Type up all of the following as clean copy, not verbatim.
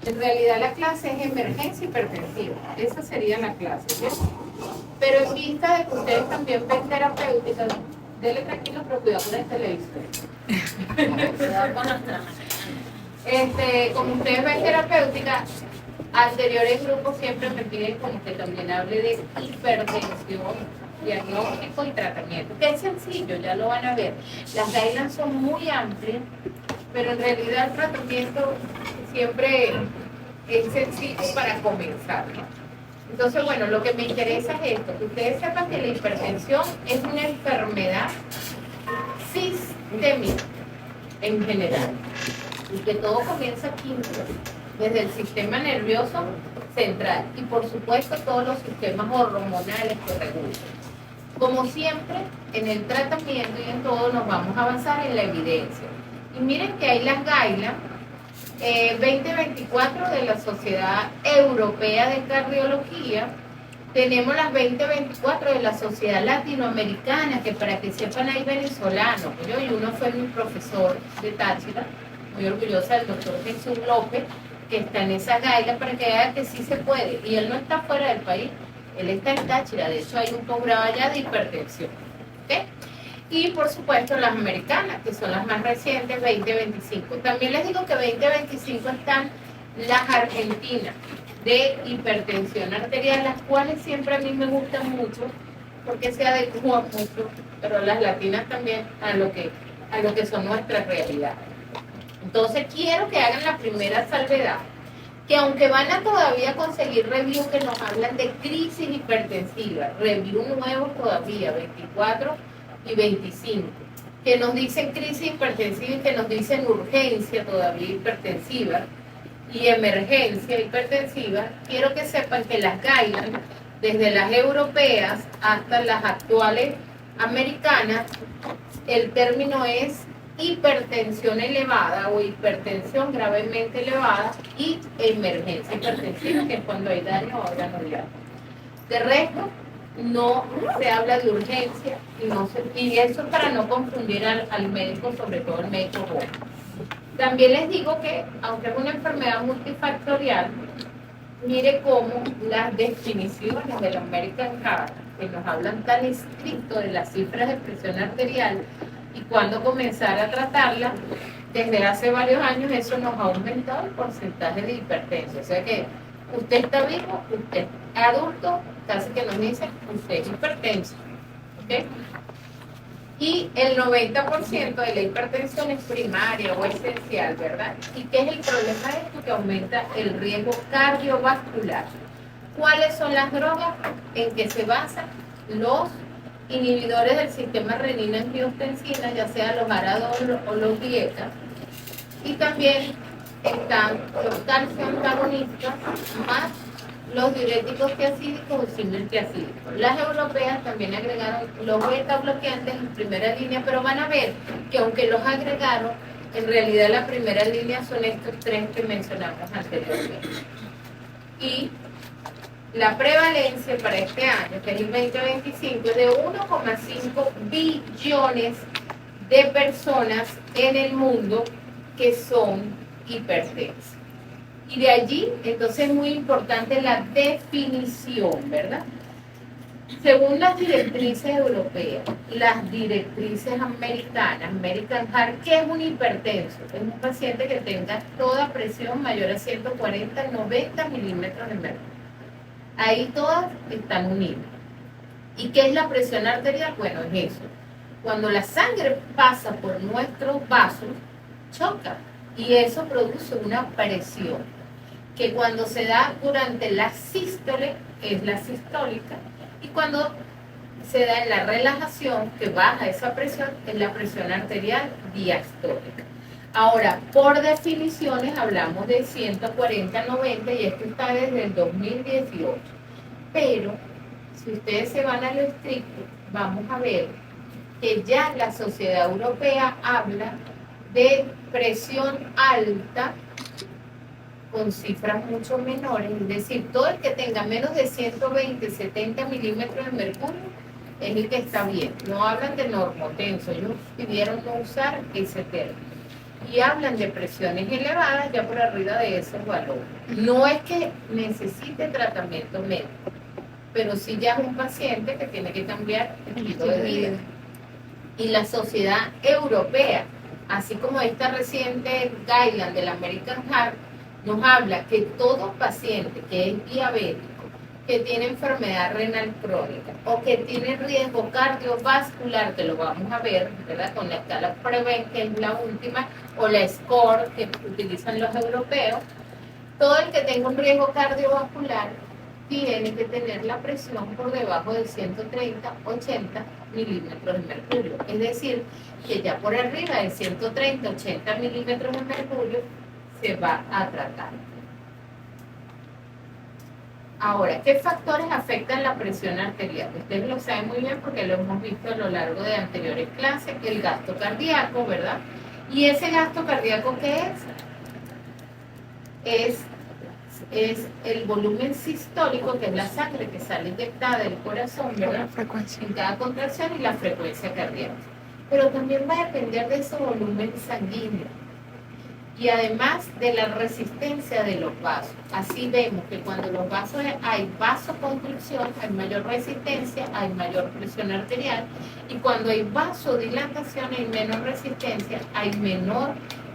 En realidad la clase es emergencia hipertensiva. Esa sería la clase, ¿sí? Pero en vista de que ustedes también ven terapéutica, denle tranquilo, pero cuidado con el televisor. Cuidado con las tramas. Como ustedes ven terapéutica, anteriores grupos siempre me piden como que también hable de hipertensión, diagnóstico y tratamiento, que es sencillo, ya lo van a ver. Las guidelines son muy amplias, pero en realidad el tratamiento siempre es sencillo para comenzar, ¿no? Entonces, bueno, lo que me interesa es esto, que ustedes sepan que la hipertensión es una enfermedad sistémica en general, y que todo comienza aquí, desde el sistema nervioso central, y por supuesto todos los sistemas hormonales que regulan. Como siempre, en el tratamiento y en todo nos vamos a basar en la evidencia. Y miren que hay las guidelines 2024 de la Sociedad Europea de Cardiología. Tenemos las 2024 de la Sociedad Latinoamericana, que para que sepan hay venezolanos, ¿no? Y uno fue mi profesor de Táchira, muy orgullosa del doctor Jesús López, que está en esa guidelines para que vean que sí se puede. Y él no está fuera del país, él está en Táchira, de hecho hay un posgrado allá de hipertensión. ¿Okay? Y por supuesto las americanas, que son las más recientes, 2025. También les digo que 2025 están las argentinas de hipertensión arterial, las cuales siempre a mí me gustan mucho porque se adecuan mucho, pero las latinas también a lo que son nuestras realidades. Entonces quiero que hagan la primera salvedad, que aunque van a todavía conseguir reviews que nos hablan de crisis hipertensiva, reviews nuevos todavía, 24 y 25, que nos dicen crisis hipertensiva y que nos dicen urgencia todavía hipertensiva y emergencia hipertensiva, quiero que sepan que las guidelines, desde las europeas hasta las actuales americanas, el término es hipertensión elevada o hipertensión gravemente elevada y emergencia hipertensiva, que es cuando hay daño a órganos diálisis. De resto, no se habla de urgencia y eso es para no confundir al médico, sobre todo el médico joven. También les digo que, aunque es una enfermedad multifactorial, mire cómo las definiciones de la American Heart, que nos hablan tan estricto de las cifras de presión arterial y cuándo comenzar a tratarla, desde hace varios años eso nos ha aumentado el porcentaje de hipertensión. O sea que usted está vivo, usted es adulto, casi que nos dicen, usted es hipertenso. ¿Okay? Y el 90% de la hipertensión es primaria o esencial, ¿verdad? ¿Y qué es el problema de esto? Que aumenta el riesgo cardiovascular. ¿Cuáles son las drogas en que se basan? Los inhibidores del sistema renina-angiotensina, ya sea los ARA-2 o los GLP, y también están los calcio antagonistas más los diuréticos tiacídicos o símil tiacídicos. Las europeas también agregaron los beta bloqueantes en primera línea, pero van a ver que aunque los agregaron, en realidad la primera línea son estos tres que mencionamos anteriormente. Y la prevalencia para este año, que es el 2025, es de 1,5 billones de personas en el mundo que son hipertensas. Y de allí, entonces es muy importante la definición, ¿verdad? Según las directrices europeas, las directrices americanas, American Heart, ¿qué es un hipertenso? Es un paciente que tenga toda presión mayor a 140-90 milímetros de mercurio. Ahí todas están unidas. ¿Y qué es la presión arterial? Bueno, es eso. Cuando la sangre pasa por nuestros vasos, choca. Y eso produce una presión, que cuando se da durante la sístole, es la sistólica, y cuando se da en la relajación, que baja esa presión, es la presión arterial diastólica. Ahora, por definiciones hablamos de 140-90 y esto está desde el 2018. Pero, si ustedes se van a lo estricto, vamos a ver que ya la Sociedad Europea habla de presión alta con cifras mucho menores, es decir, todo el que tenga menos de 120-70 milímetros de mercurio es el que está bien. No hablan de normotenso, ellos pidieron no usar ese término. y hablan de presiones elevadas ya por arriba de esos valores. No es que necesite tratamiento médico, pero sí ya es un paciente que tiene que cambiar el estilo de vida. Y la sociedad europea, así como esta reciente guideline del American Heart, nos habla que todo paciente que es diabético, que tiene enfermedad renal crónica o que tiene riesgo cardiovascular, que lo vamos a ver, ¿verdad? Con la escala Prevent, que es la última, o la SCORE, que utilizan los europeos, todo el que tenga un riesgo cardiovascular tiene que tener la presión por debajo de 130-80 milímetros de mercurio. Es decir, que ya por arriba de 130-80 milímetros de mercurio se va a tratar. Ahora, ¿qué factores afectan la presión arterial? Ustedes lo saben muy bien porque lo hemos visto a lo largo de anteriores clases, el gasto cardíaco, ¿verdad? ¿Y ese gasto cardíaco qué es? Es el volumen sistólico, que es la sangre que sale inyectada del corazón, ¿verdad? En cada contracción, y la frecuencia cardíaca. Pero también va a depender de ese volumen sanguíneo y además de la resistencia de los vasos. Así vemos que cuando los vasos hay vasoconstricción, hay mayor resistencia, hay mayor presión arterial, y cuando hay vasodilatación, hay menor resistencia, hay menor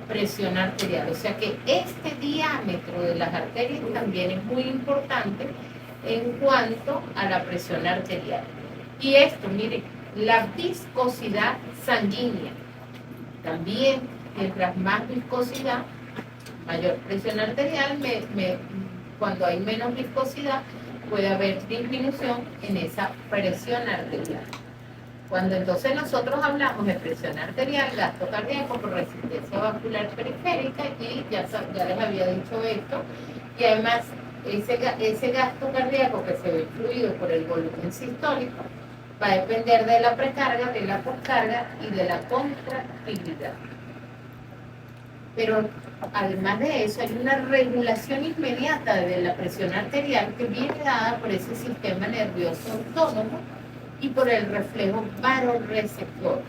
presión arterial. O sea que este diámetro de las arterias también es muy importante en cuanto a la presión arterial. Y esto, miren, la viscosidad sanguínea también. Mientras más viscosidad, mayor presión arterial, cuando hay menos viscosidad, puede haber disminución en esa presión arterial. Cuando entonces nosotros hablamos de presión arterial, gasto cardíaco por resistencia vascular periférica, y ya les había dicho esto, y además ese gasto cardíaco que se ve influido por el volumen sistólico va a depender de la precarga, de la poscarga y de la contractilidad. Pero además de eso, hay una regulación inmediata de la presión arterial que viene dada por ese sistema nervioso autónomo y por el reflejo vasoreceptor.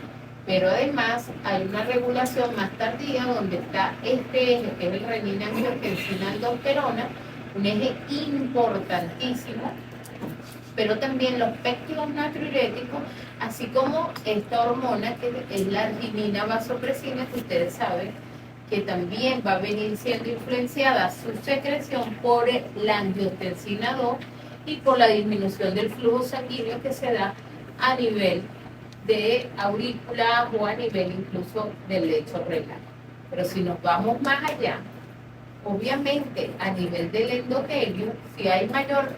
Pero además hay una regulación más tardía donde está este eje, que es el renina-angiotensina-aldosterona, un eje importantísimo, pero también los péptidos natriuréticos, así como esta hormona que es la arginina vasopresina, que ustedes saben que también va a venir siendo influenciada su secreción por la angiotensina 2 y por la disminución del flujo sanguíneo que se da a nivel de aurícula o a nivel incluso del lecho renal. Pero si nos vamos más allá, obviamente a nivel del endotelio, si hay mayor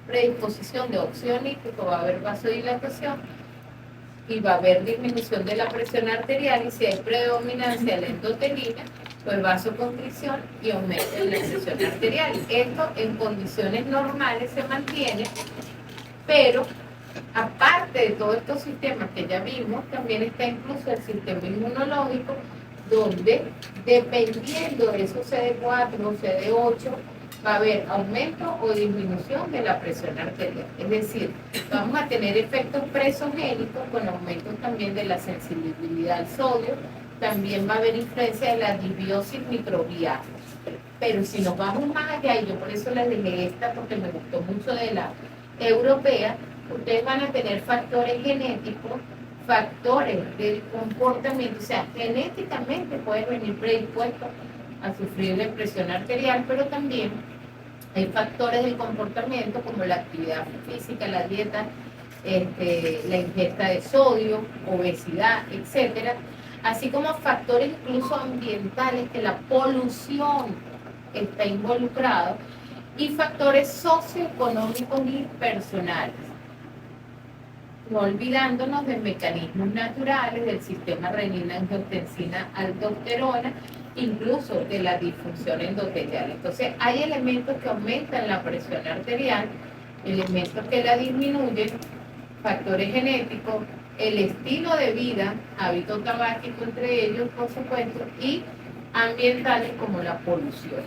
predisposición de óxido nítrico, va a haber vasodilatación y va a haber disminución de la presión arterial, y si hay predominancia de la endotelina, pues vasoconstricción y aumento en la presión arterial. Esto en condiciones normales se mantiene, pero aparte de todos estos sistemas que ya vimos, también está incluso el sistema inmunológico, donde dependiendo de esos CD4 o CD8, va a haber aumento o disminución de la presión arterial. Es decir, vamos a tener efectos presogénicos con aumento también de la sensibilidad al sodio, también va a haber influencia de la disbiosis microbiana. Pero si nos vamos más allá, y yo por eso les dejé esta porque me gustó mucho de la europea, ustedes van a tener factores genéticos, factores del comportamiento, o sea, genéticamente pueden venir predispuestos a sufrir de presión arterial, pero también hay factores del comportamiento como la actividad física, la dieta, la ingesta de sodio, obesidad, etcétera, así como factores incluso ambientales, que la polución está involucrado, y factores socioeconómicos y personales. No olvidándonos de mecanismos naturales del sistema renina-angiotensina-aldosterona, incluso de la disfunción endotelial. Entonces, hay elementos que aumentan la presión arterial, elementos que la disminuyen, factores genéticos, el estilo de vida, hábito tabáquico entre ellos, por supuesto, y ambientales como la polución.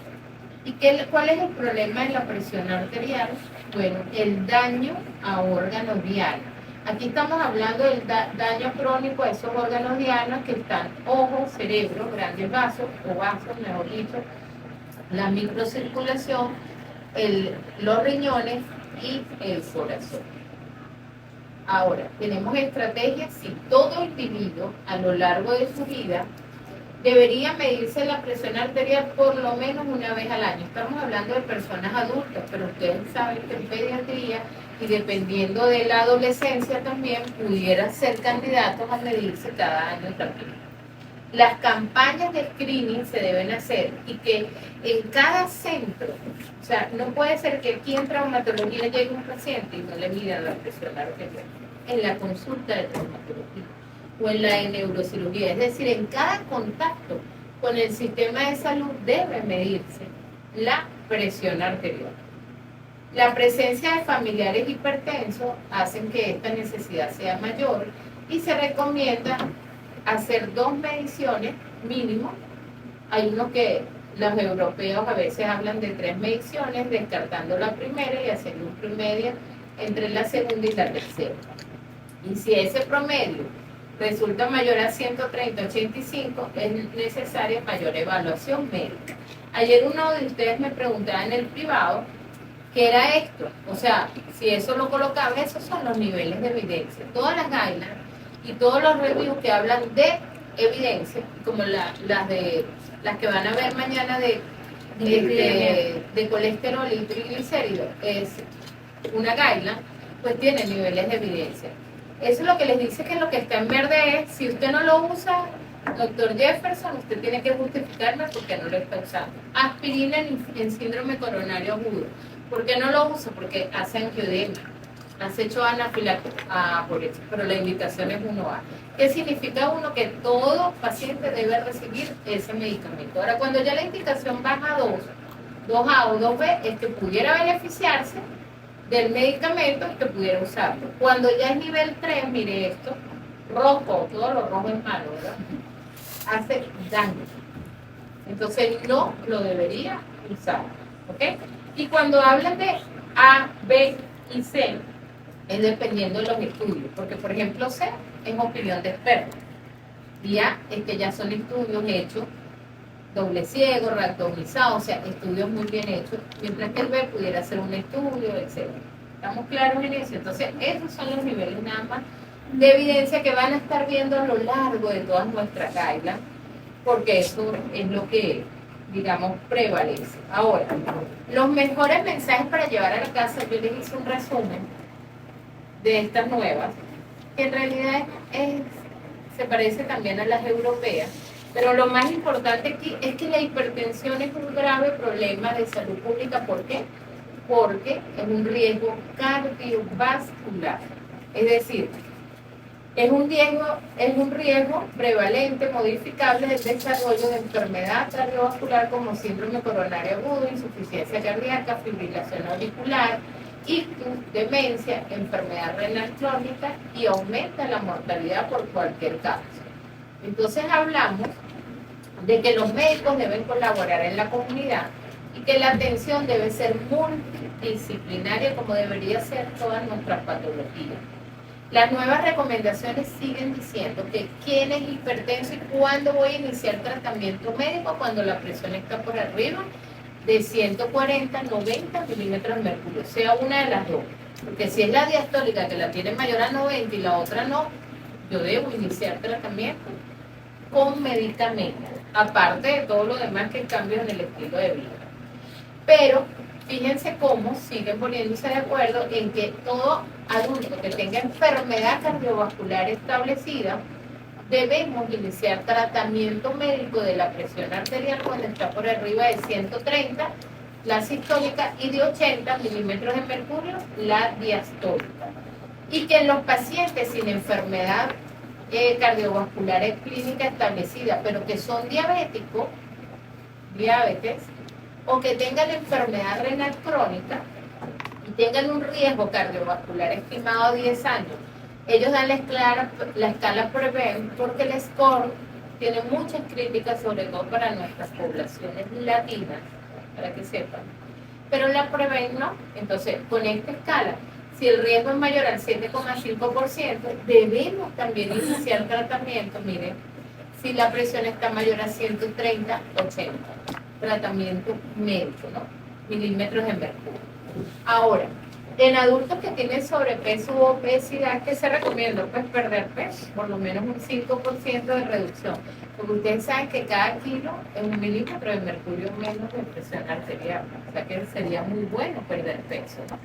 ¿Y cuál es el problema de la presión arterial? Bueno, el daño a órganos viales. Aquí estamos hablando del daño crónico a esos órganos dianos que están ojo, cerebro, grandes vasos, o vasos, mejor dicho, la microcirculación, los riñones y el corazón. Ahora, tenemos estrategias si todo individuo a lo largo de su vida debería medirse la presión arterial por lo menos una vez al año. Estamos hablando de personas adultas, pero ustedes saben que en pediatría y dependiendo de la adolescencia también pudiera ser candidatos a medirse cada año también. Las campañas de screening se deben hacer y que en cada centro, o sea, no puede ser que aquí en traumatología llegue un paciente y no le midan la presión arterial en la consulta de traumatología o en la de neurocirugía, es decir, en cada contacto con el sistema de salud debe medirse la presión arterial. La presencia de familiares hipertensos hacen que esta necesidad sea mayor y se recomienda hacer 2 mediciones mínimo. Hay unos que los europeos a veces hablan de 3 mediciones, descartando la primera y haciendo un promedio entre la segunda y la tercera. Y si ese promedio resulta mayor a 130-85, es necesaria mayor evaluación médica. Ayer uno de ustedes me preguntaba en el privado qué era esto. O sea, si eso lo colocaba, esos son los niveles de evidencia. Todas las guidelines y todos los reviews que hablan de evidencia, como las que van a ver mañana de colesterol y triglicéridos, es una guideline, pues tiene niveles de evidencia. Eso es lo que les dice que lo que está en verde es, si usted no lo usa, doctor Jefferson, usted tiene que justificarme porque no lo está usando. Aspirina en síndrome coronario agudo. ¿Por qué no lo usa? Porque hace angioedema. Has hecho anafilaxis por eso, pero la indicación es 1A. ¿Qué significa uno? Que todo paciente debe recibir ese medicamento. Ahora, cuando ya la indicación baja a 2A o 2B, es que pudiera beneficiarse del medicamento y que pudiera usarlo. Cuando ya es nivel 3, mire esto, rojo, todo lo rojo es malo, ¿verdad? Hace daño. Entonces no lo debería usar, ¿ok? Y cuando hablan de A, B y C, es dependiendo de los estudios, porque por ejemplo C es opinión de expertos, y A es que ya son estudios hechos, doble ciego, randomizado, o sea, estudios muy bien hechos, mientras que el B pudiera ser un estudio, etc. ¿Estamos claros en eso? Entonces, esos son los niveles nada más de evidencia que van a estar viendo a lo largo de todas nuestras guidelines, porque eso es lo que, digamos, prevalece. Ahora, los mejores mensajes para llevar a la casa, yo les hice un resumen de estas nuevas, que en realidad se parece también a las europeas, pero lo más importante aquí es que la hipertensión es un grave problema de salud pública. ¿Por qué? Porque es un riesgo cardiovascular. Es decir, es un riesgo prevalente, modificable del desarrollo de enfermedad cardiovascular como síndrome coronario agudo, insuficiencia cardíaca, fibrilación auricular, ictus, demencia, enfermedad renal crónica y aumenta la mortalidad por cualquier causa. Entonces hablamos de que los médicos deben colaborar en la comunidad y que la atención debe ser multidisciplinaria como debería ser todas nuestras patologías. Las nuevas recomendaciones siguen diciendo que quién es hipertenso y cuándo voy a iniciar tratamiento médico cuando la presión está por arriba de 140, 90 milímetros de mercurio, sea una de las dos. Porque si es la diastólica que la tiene mayor a 90 y la otra no, yo debo iniciar tratamiento con medicamentos, aparte de todo lo demás que cambios en el estilo de vida. Pero fíjense cómo siguen poniéndose de acuerdo en que todo adulto que tenga enfermedad cardiovascular establecida, debemos iniciar tratamiento médico de la presión arterial cuando está por arriba de 130, la sistólica, y de 80 milímetros de mercurio, la diastólica. Y que en los pacientes sin enfermedad cardiovascular clínica establecida, pero que son diabetes, o que tengan enfermedad renal crónica y tengan un riesgo cardiovascular estimado a 10 años, ellos dan la escala PREVENT porque el score tiene muchas críticas, sobre todo para nuestras poblaciones latinas, para que sepan. Pero la PREVENT no. Entonces, con esta escala, Si el riesgo es mayor al 7,5%, debemos también iniciar tratamiento, miren, si la presión está mayor a 130, 80, tratamiento médico, ¿no? Milímetros de mercurio. Ahora, en adultos que tienen sobrepeso u obesidad, ¿qué se recomienda? Pues perder peso, por lo menos un 5% de reducción. Porque ustedes saben que cada kilo es 1 milímetro de mercurio menos de presión arterial. O sea que sería muy bueno perder peso, ¿no?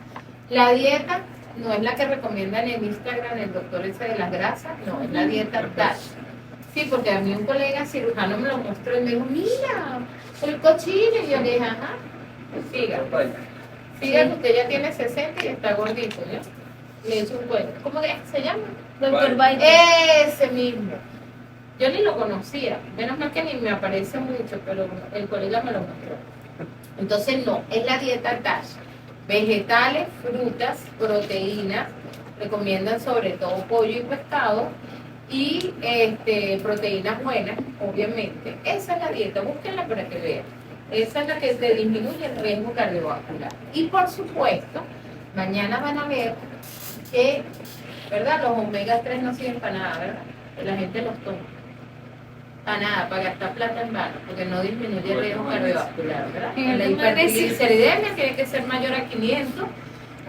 La dieta no es la que recomiendan en Instagram el doctor ese de las grasas, no, es la dieta DASH. Sí, porque a mí un colega cirujano me lo mostró y me dijo, mira, el cochino. Y yo le dije, ajá, siga. Siga, que usted ya tiene 60 y está gordito, ¿ya? Le he hecho un cuento. ¿Cómo que se llama? Doctor Biden. Ese mismo. Yo ni lo conocía. Menos mal que ni me aparece mucho, pero el colega me lo mostró. Entonces, no, es la dieta DASH. Vegetales, frutas, proteínas. Recomiendan sobre todo pollo y pescado. Y proteínas buenas, obviamente. Esa es la dieta. Búsquenla para que vean. Esa es la que te disminuye el riesgo cardiovascular. Y por supuesto, mañana van a ver que, ¿verdad? Los omega 3 no sirven para nada, ¿verdad? Que la gente los toma. Para nada, para gastar plata en vano, porque no disminuye el riesgo cardiovascular, ¿verdad? La hipertrigliceridemia tiene que ser mayor a 500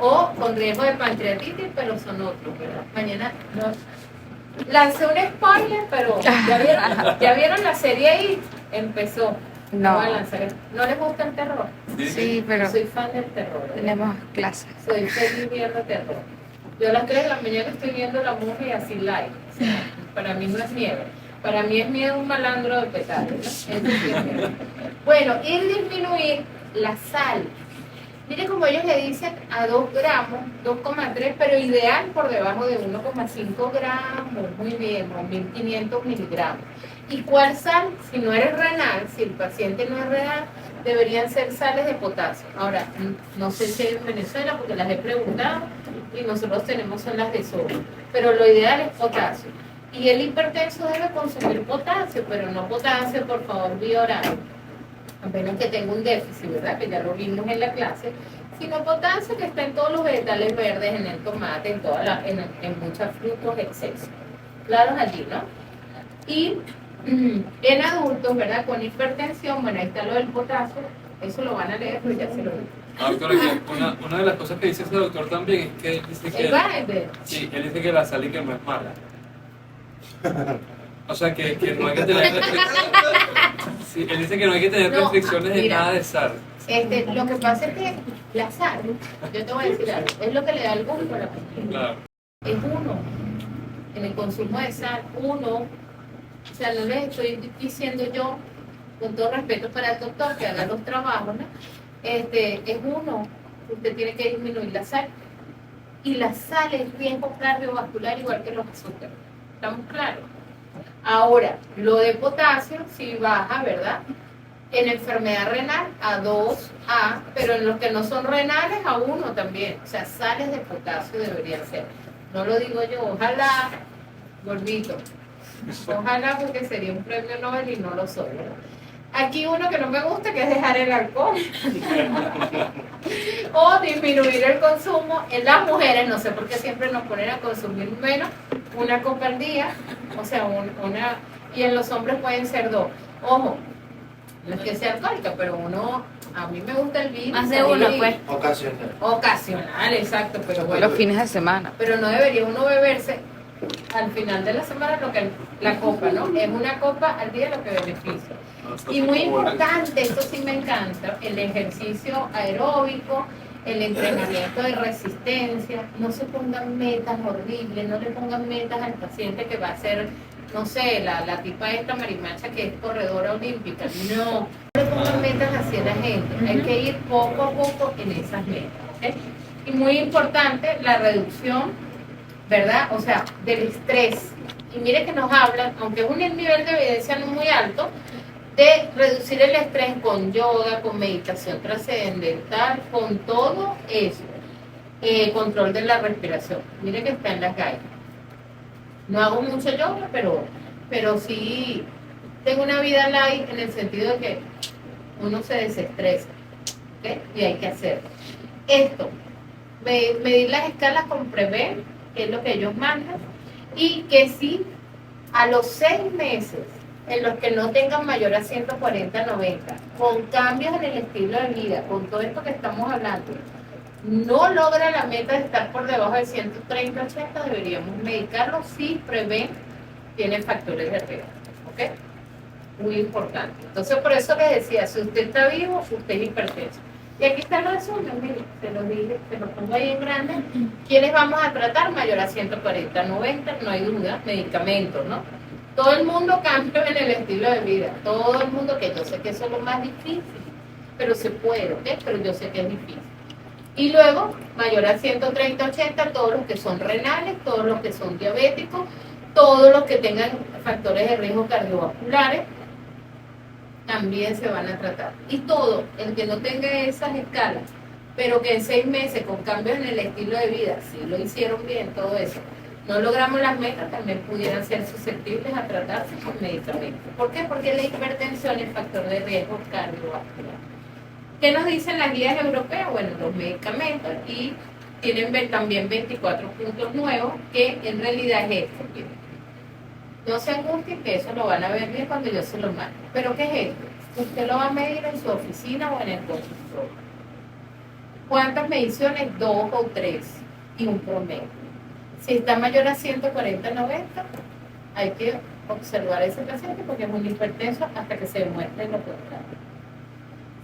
o con riesgo de pancreatitis, pero son otros, ¿verdad? Mañana no. Lancé un spoiler, pero ¿ya vieron la serie ahí? Empezó. No. ¿No les gusta el terror? Sí, pero Soy fan del terror. ¿verdad? tenemos clases. Soy feliz viendo terror. Yo a las 3 de la mañana estoy viendo La Monja así live. O sea, para mí no es miedo. Para mí es miedo un malandro de petales, ¿no? Eso sí es miedo. Bueno, y disminuir la sal. Mire como ellos le dicen a 2 gramos, 2,3, pero ideal por debajo de 1,5 gramos. Muy bien, o 1500 miligramos. ¿Y cuál sal? Si no eres renal, si el paciente no es renal, deberían ser sales de potasio. Ahora, no sé si hay en Venezuela porque las he preguntado y nosotros tenemos son las de sodio, pero lo ideal es potasio. Y el hipertenso debe consumir potasio, pero no potasio, por favor, vía oral, a menos que tenga un déficit, ¿verdad? Que ya lo vimos en la clase, sino potasio que está en todos los vegetales verdes, en el tomate, en muchos frutos, exceso. Claros allí, ¿no? Y en adultos, ¿verdad? Con hipertensión, bueno, ahí está lo del potasio, eso lo van a leer, pero ya se lo digo. Doctora, una de las cosas que dice ese doctor también es que él dice que, sí, él dice que la sal y que no es mala. O sea, que no hay que tener sí, él dice que no hay que tener restricciones de nada de sal. Lo que pasa es que la sal, yo te voy a decir algo, es lo que le da el gusto a la comida. Claro. Es uno, en el consumo de sal, uno. O sea, no les estoy diciendo yo, con todo respeto para el doctor, que haga los trabajos, ¿no? Es uno, usted tiene que disminuir la sal. Y la sal es riesgo cardiovascular igual que los azúcares. ¿Estamos claros? Ahora, lo de potasio sí baja, ¿verdad? En enfermedad renal a 2A, pero en los que no son renales a 1 también. O sea, sales de potasio deberían ser. No lo digo yo, ojalá, gordito. Ojalá, porque sería un premio Nobel y no lo soy, ¿verdad? Aquí uno que no me gusta, que es dejar el alcohol. O disminuir el consumo en las mujeres, no sé por qué siempre nos ponen a consumir menos, 1 copa al día, o sea, y en los hombres pueden ser 2. Ojo, no es que sea alcohólica, pero a mí me gusta el vino. Más de uno, pues. Ocasional, exacto, pero bueno. Los fines de semana. Pero no debería uno beberse al final de la semana lo que la copa, ¿no? Es 1 copa al día lo que beneficia. Y muy importante, esto sí me encanta, el ejercicio aeróbico, el entrenamiento de resistencia. No se pongan metas horribles, no le pongan metas al paciente que va a ser, no sé, la tipa esta marimacha que es corredora olímpica. No le pongan metas así a la gente, hay que ir poco a poco en esas metas, ¿okay? Y muy importante, la reducción, ¿verdad? O sea, del estrés. Y mire que nos hablan, aunque es un nivel de evidencia no muy alto, de reducir el estrés con yoga, con meditación trascendental, con todo eso. Control de la respiración. Mire que está en las guías. No hago mucho yoga, pero sí tengo una vida light en el sentido de que uno se desestresa, ¿okay? Y hay que hacerlo. Esto, medir las escalas con Prever, que es lo que ellos mandan, y que si a los 6 meses en los que no tengan mayor a 140-90, con cambios en el estilo de vida, con todo esto que estamos hablando, no logra la meta de estar por debajo de 130-80, deberíamos medicarlo si Prever tiene factores de riesgo. ¿Ok? Muy importante. Entonces, por eso les decía, si usted está vivo, usted es hipertenso. Y aquí está el resumen, miren, se lo dije, se lo pongo ahí en grande. ¿Quiénes vamos a tratar? Mayor a 140-90, no hay duda, medicamentos, ¿no? Todo el mundo cambia en el estilo de vida, todo el mundo, que yo sé que eso es lo más difícil, pero se puede, ¿ok? Pero yo sé que es difícil. Y luego, mayor a 130-80, todos los que son renales, todos los que son diabéticos, todos los que tengan factores de riesgo cardiovasculares, también se van a tratar. Y todo, el que no tenga esas escalas, pero que en 6 meses con cambios en el estilo de vida, si lo hicieron bien, todo eso, no logramos las metas, también pudieran ser susceptibles a tratarse con medicamentos. ¿Por qué? Porque la hipertensión es factor de riesgo cardiovascular. ¿Qué nos dicen las guías europeas? Bueno, los medicamentos, y tienen también 24 puntos nuevos, que en realidad es esto. No se angustien, que eso lo van a ver bien cuando yo se lo mande. ¿Pero qué es esto? Usted lo va a medir en su oficina o en el consultorio. ¿Cuántas mediciones? 2 o 3 y un promedio. Si está mayor a 140-90, hay que observar a ese paciente porque es un hipertenso hasta que se demuestre lo contrario.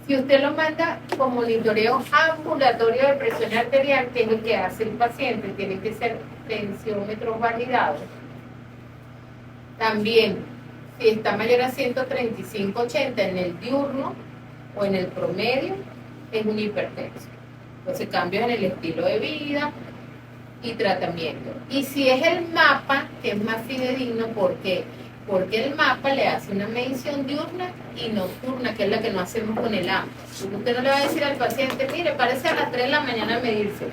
Si usted lo manda con monitoreo ambulatorio de presión arterial, que es el que hace el paciente, tiene que ser tensiómetros validados. También, si está mayor a 135-80 en el diurno o en el promedio, es un hipertenso. Entonces, cambios en el estilo de vida y tratamiento. Y si es el mapa, que es más fidedigno, ¿por qué? Porque el mapa le hace una medición diurna y nocturna, que es la que no hacemos con el AMPA. Usted no le va a decir al paciente, mire, parece a las 3 de la mañana a medirse.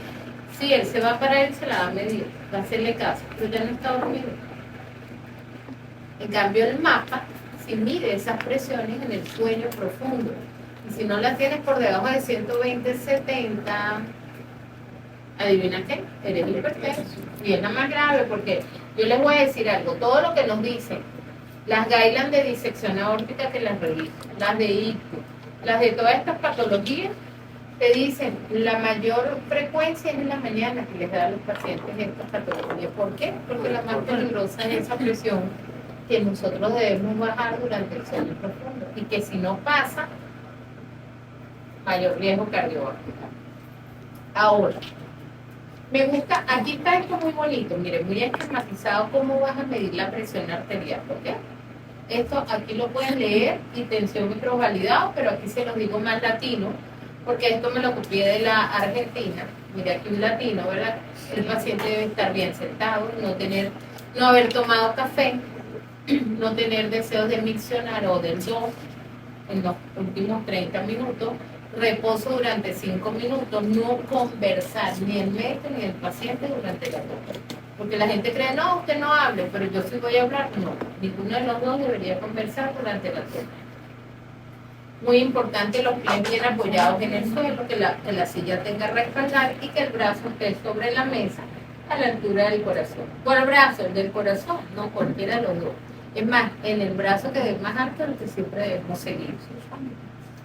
Sí, él se va a parar y se la va a medir, va a hacerle caso, pero ya no está dormido. En cambio, el mapa, si mide esas presiones en el sueño profundo, y si no las tienes por debajo de 120-70, ¿adivina qué? Eres hipertenso. Y es la más grave, porque yo les voy a decir algo, todo lo que nos dicen las guidelines de disección aórtica, que las revisan, las de ICU, las de todas estas patologías, te dicen la mayor frecuencia es en la mañana que les da a los pacientes estas patologías. ¿Por qué? Porque la más peligrosa es esa presión que nosotros debemos bajar durante el sueño profundo, y que si no pasa, mayor riesgo cardiovascular. Ahora, me gusta, aquí está esto muy bonito, miren, muy esquematizado cómo vas a medir la presión arterial, ¿ok? Esto aquí lo pueden leer, y tensiómetros validados, pero aquí se los digo más latino, porque esto me lo copié de la Argentina. Mire, aquí un latino, ¿verdad? El paciente debe estar bien sentado, no haber tomado café, no tener deseos de miccionar o del dos en los últimos 30 minutos, reposo durante 5 minutos, no conversar ni el médico ni el paciente durante la toma. Porque la gente cree, no, usted no hable, pero yo sí voy a hablar. No, ninguno de los dos debería conversar durante la toma. Muy importante los pies bien apoyados en el suelo, que la silla tenga respaldar y que el brazo esté sobre la mesa a la altura del corazón. ¿Cuál brazo? El del corazón, no cualquiera de los dos. Es más, en el brazo que es más alto, el que siempre debemos seguir.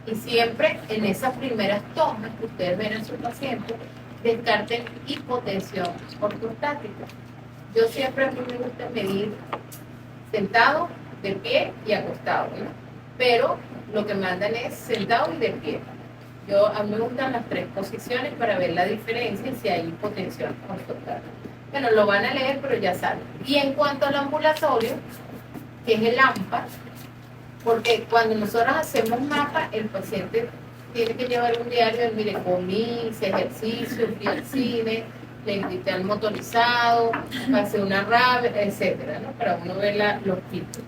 Y siempre en esas primeras tomas que ustedes ven en su paciente, descarten hipotensión ortostática. Yo siempre a mí me gusta medir sentado, de pie y acostado, ¿no? Pero lo que mandan es sentado y de pie. A mí me gustan las 3 posiciones para ver la diferencia y si hay hipotensión ortostática. Bueno, lo van a leer, pero ya saben. Y en cuanto al ambulatorio, que es el AMPA, porque cuando nosotros hacemos mapa, el paciente tiene que llevar un diario, mire, comí, hice ejercicio, fui al cine, le invité al motorizado, pasé una rabia, etcétera, ¿no? Para uno ver los picos.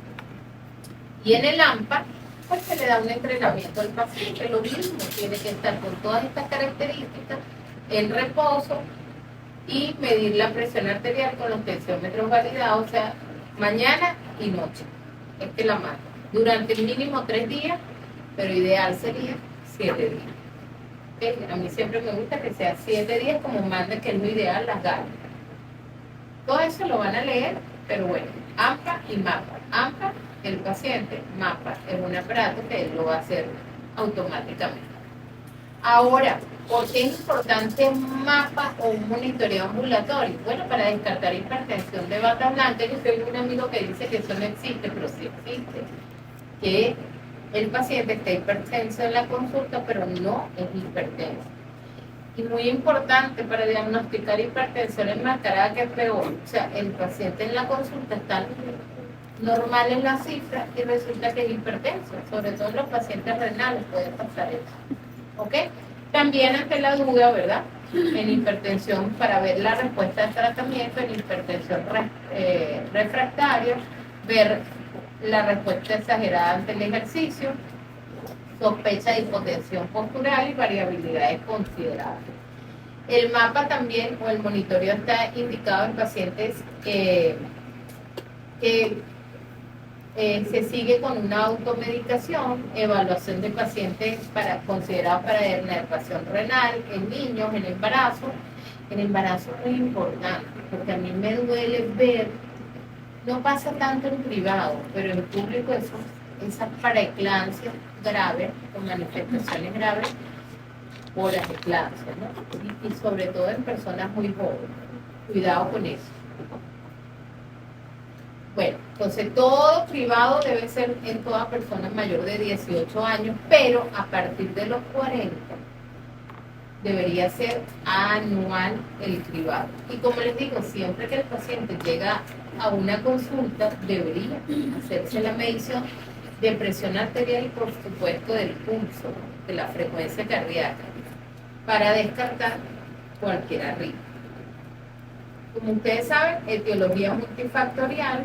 Y en el AMPA, pues se le da un entrenamiento al paciente, lo mismo, tiene que estar con todas estas características, en reposo, y medir la presión arterial con los tensiómetros validados, o sea, mañana y noche. Es que la marca. Durante el mínimo 3 días, pero ideal sería 7 días. A mí siempre me gusta que sea 7 días como manda, que es lo ideal, las ganas. Todo eso lo van a leer, pero bueno, AMPA y MAPA. AMPA, el paciente; MAPA es un aparato que él lo va a hacer automáticamente. Ahora, ¿por qué es importante un MAPA o un monitoreo ambulatorio? Bueno, para descartar hipertensión de bata blanca. Yo soy un amigo que dice que eso no existe, pero sí existe. Que el paciente está hipertenso en la consulta, pero no es hipertenso. Y muy importante para diagnosticar hipertensión enmascarada, que es peor. O sea, el paciente en la consulta está normal en la cifra y resulta que es hipertenso. Sobre todo en los pacientes renales puede pasar eso. ¿Ok? También ante la duda, ¿verdad? En hipertensión, para ver la respuesta al tratamiento, en hipertensión refractaria, ver la respuesta exagerada ante el ejercicio, sospecha de hipotensión postural y variabilidades considerables. El MAPA también, o el monitoreo, está indicado en pacientes que se sigue con una automedicación, evaluación de pacientes considerados para inervación renal, en niños, en embarazo. El embarazo es muy importante, porque a mí me duele ver, no pasa tanto en privado, pero en público esas paraeclampsias graves, con manifestaciones graves por las eclampsias, ¿no? Y sobre todo en personas muy jóvenes. Cuidado con eso. Bueno, entonces todo privado debe ser en toda persona mayor de 18 años, pero a partir de los 40 debería ser anual el cribado. Y como les digo, siempre que el paciente llega a una consulta, debería hacerse la medición de presión arterial y, por supuesto, del pulso, de la frecuencia cardíaca, para descartar cualquier arritmia. Como ustedes saben, etiología multifactorial,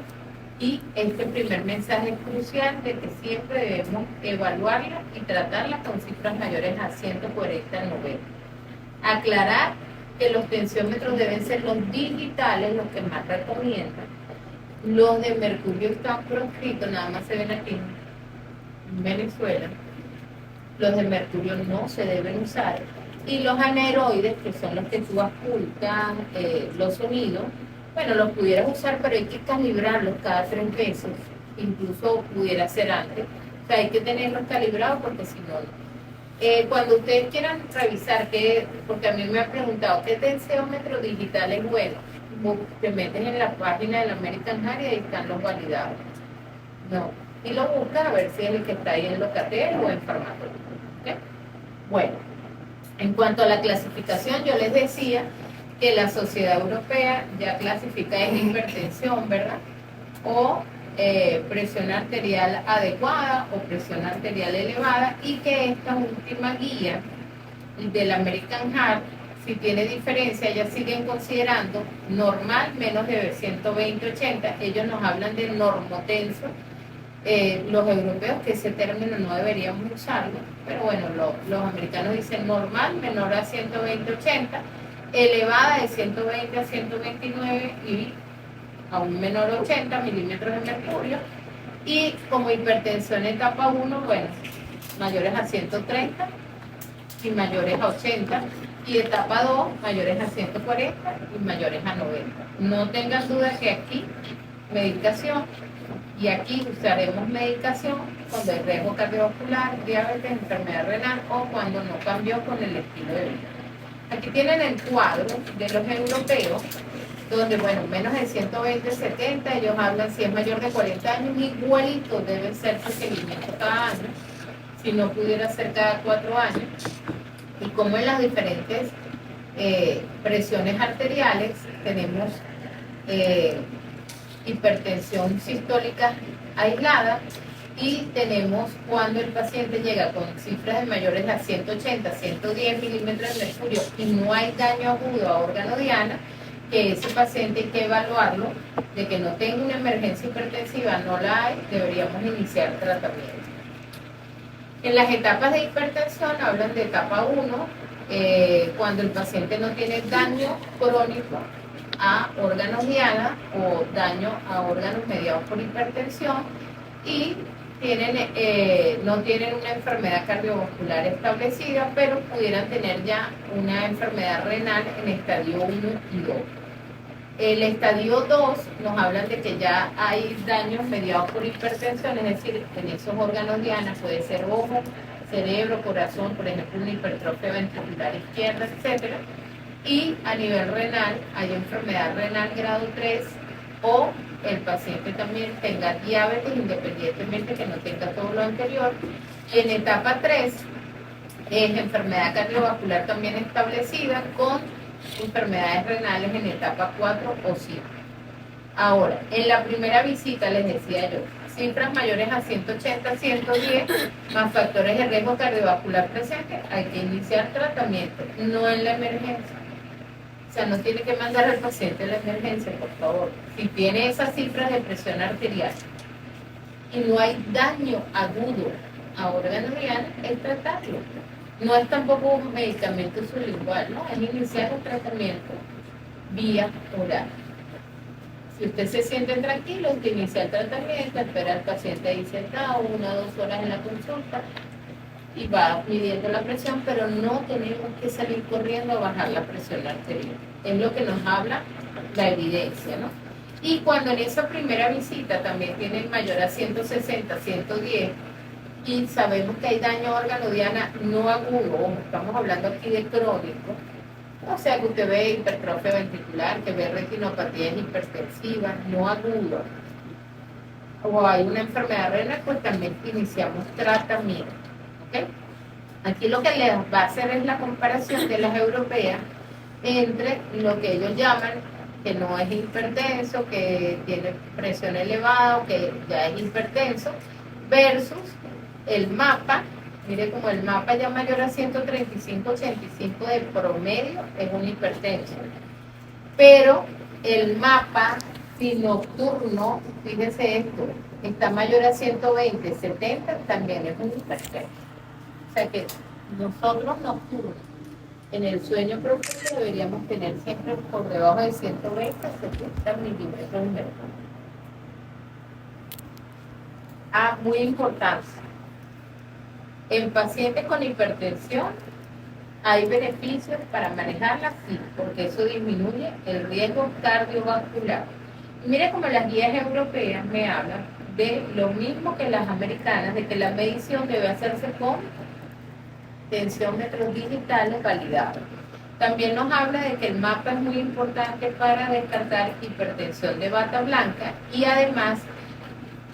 y este primer mensaje es crucial, de que siempre debemos evaluarla y tratarla con cifras mayores a 140 al 90. Aclarar que los tensiómetros deben ser los digitales, los que más recomiendan. Los de mercurio están proscritos, nada más se ven aquí en Venezuela. Los de mercurio no se deben usar. Y los aneroides, que son los que tú ocultan los sonidos, bueno, los pudieras usar, pero hay que calibrarlos cada 3 meses, incluso pudiera ser antes. O sea, hay que tenerlos calibrados, porque si no, cuando ustedes quieran revisar, porque a mí me han preguntado, ¿qué tensiómetro digital es bueno? Te metes en la página de la American Heart y ahí están los validados. No, y lo buscas a ver si es el que está ahí en Locatel o en Farmacología. ¿Okay? Bueno, en cuanto a la clasificación, yo les decía que la Sociedad Europea ya clasifica en hipertensión, ¿verdad? O presión arterial adecuada o presión arterial elevada, y que esta última guía del American Heart, si tiene diferencia, ellas siguen considerando normal menos de 120/80. Ellos nos hablan de normotenso. Los europeos, que ese término no deberíamos usarlo, pero bueno, los americanos dicen normal menor a 120/80, elevada de 120 a 129 y aún menor a 80 milímetros de mercurio. Y como hipertensión etapa 1, bueno, mayores a 130 y mayores a 80, y etapa 2, mayores a 140 y mayores a 90. No tengan duda que aquí medicación, y aquí usaremos medicación cuando hay riesgo cardiovascular, diabetes, enfermedad renal, o cuando no cambió con el estilo de vida. Aquí tienen el cuadro de los europeos, donde, bueno, menos de 120/70, ellos hablan, si es mayor de 40 años, igualito debe ser su seguimiento cada año, si no pudiera ser cada 4 años. Y como en las diferentes presiones arteriales tenemos hipertensión sistólica aislada, y tenemos cuando el paciente llega con cifras de mayores a 180, 110 milímetros de mercurio y no hay daño agudo a órgano diana, que ese paciente hay que evaluarlo, de que no tenga una emergencia hipertensiva, no la hay, deberíamos iniciar tratamiento. En las etapas de hipertensión hablan de etapa 1, cuando el paciente no tiene daño crónico a órganos diana o daño a órganos mediados por hipertensión, y no tienen una enfermedad cardiovascular establecida, pero pudieran tener ya una enfermedad renal en estadio 1 y 2. El estadio 2 nos hablan de que ya hay daños mediados por hipertensión, es decir, en esos órganos diana puede ser ojo, cerebro, corazón, por ejemplo, una hipertrofia ventricular izquierda, etc. Y a nivel renal hay enfermedad renal grado 3 o el paciente también tenga diabetes independientemente que no tenga todo lo anterior. Y en etapa 3 es enfermedad cardiovascular también establecida con enfermedades renales en etapa 4 o 5. Ahora, en la primera visita les decía yo, cifras mayores a 180, 110, más factores de riesgo cardiovascular presentes, hay que iniciar tratamiento, no en la emergencia. O sea, no tiene que mandar al paciente a la emergencia, por favor. Si tiene esas cifras de presión arterial y no hay daño agudo a órganos diana, es tratarlo. No es tampoco un medicamento sublingual, ¿no? Es iniciar un tratamiento vía oral. Si usted se siente tranquilo, usted inicia el tratamiento, espera al paciente ahí sentado 1 o 2 horas en la consulta y va midiendo la presión, pero no tenemos que salir corriendo a bajar la presión arterial. Es lo que nos habla la evidencia, ¿no? Y cuando en esa primera visita también tienen mayor a 160, 110 y sabemos que hay daño a órgano diana no agudo, estamos hablando aquí de crónico, o sea que usted ve hipertrofia ventricular, que ve retinopatías hipertensivas, no agudas, o hay una enfermedad renal, pues también iniciamos tratamiento. ¿Okay? Aquí lo que les va a hacer es la comparación de las europeas entre lo que ellos llaman que no es hipertenso, que tiene presión elevada o que ya es hipertenso, versus el mapa. Mire como el mapa ya mayor a 135, 85 de promedio es un hipertenso. Pero el mapa si nocturno, fíjese esto, está mayor a 120, 70, también es un hipertenso. O sea que nosotros nocturnos, en el sueño profundo deberíamos tener siempre por debajo de 120 a 70 milímetros de mercurio. Muy importante. En pacientes con hipertensión hay beneficios para manejarla, sí, porque eso disminuye el riesgo cardiovascular. Y mire como las guías europeas me hablan de lo mismo que las americanas, de que la medición debe hacerse con tensiómetros digitales validados. También nos habla de que el mapa es muy importante para descartar hipertensión de bata blanca y además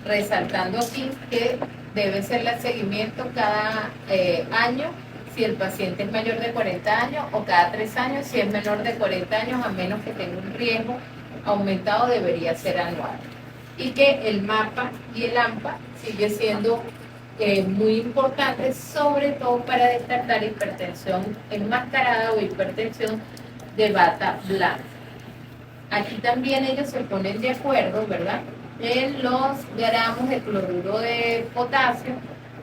resaltando aquí que debe ser el seguimiento cada año si el paciente es mayor de 40 años o cada 3 años si es menor de 40 años, a menos que tenga un riesgo aumentado, debería ser anual. Y que el mapa y el AMPA sigue siendo muy importante, sobre todo para descartar hipertensión enmascarada o hipertensión de bata blanca. Aquí también ellos se ponen de acuerdo, ¿verdad?, en los gramos de cloruro de potasio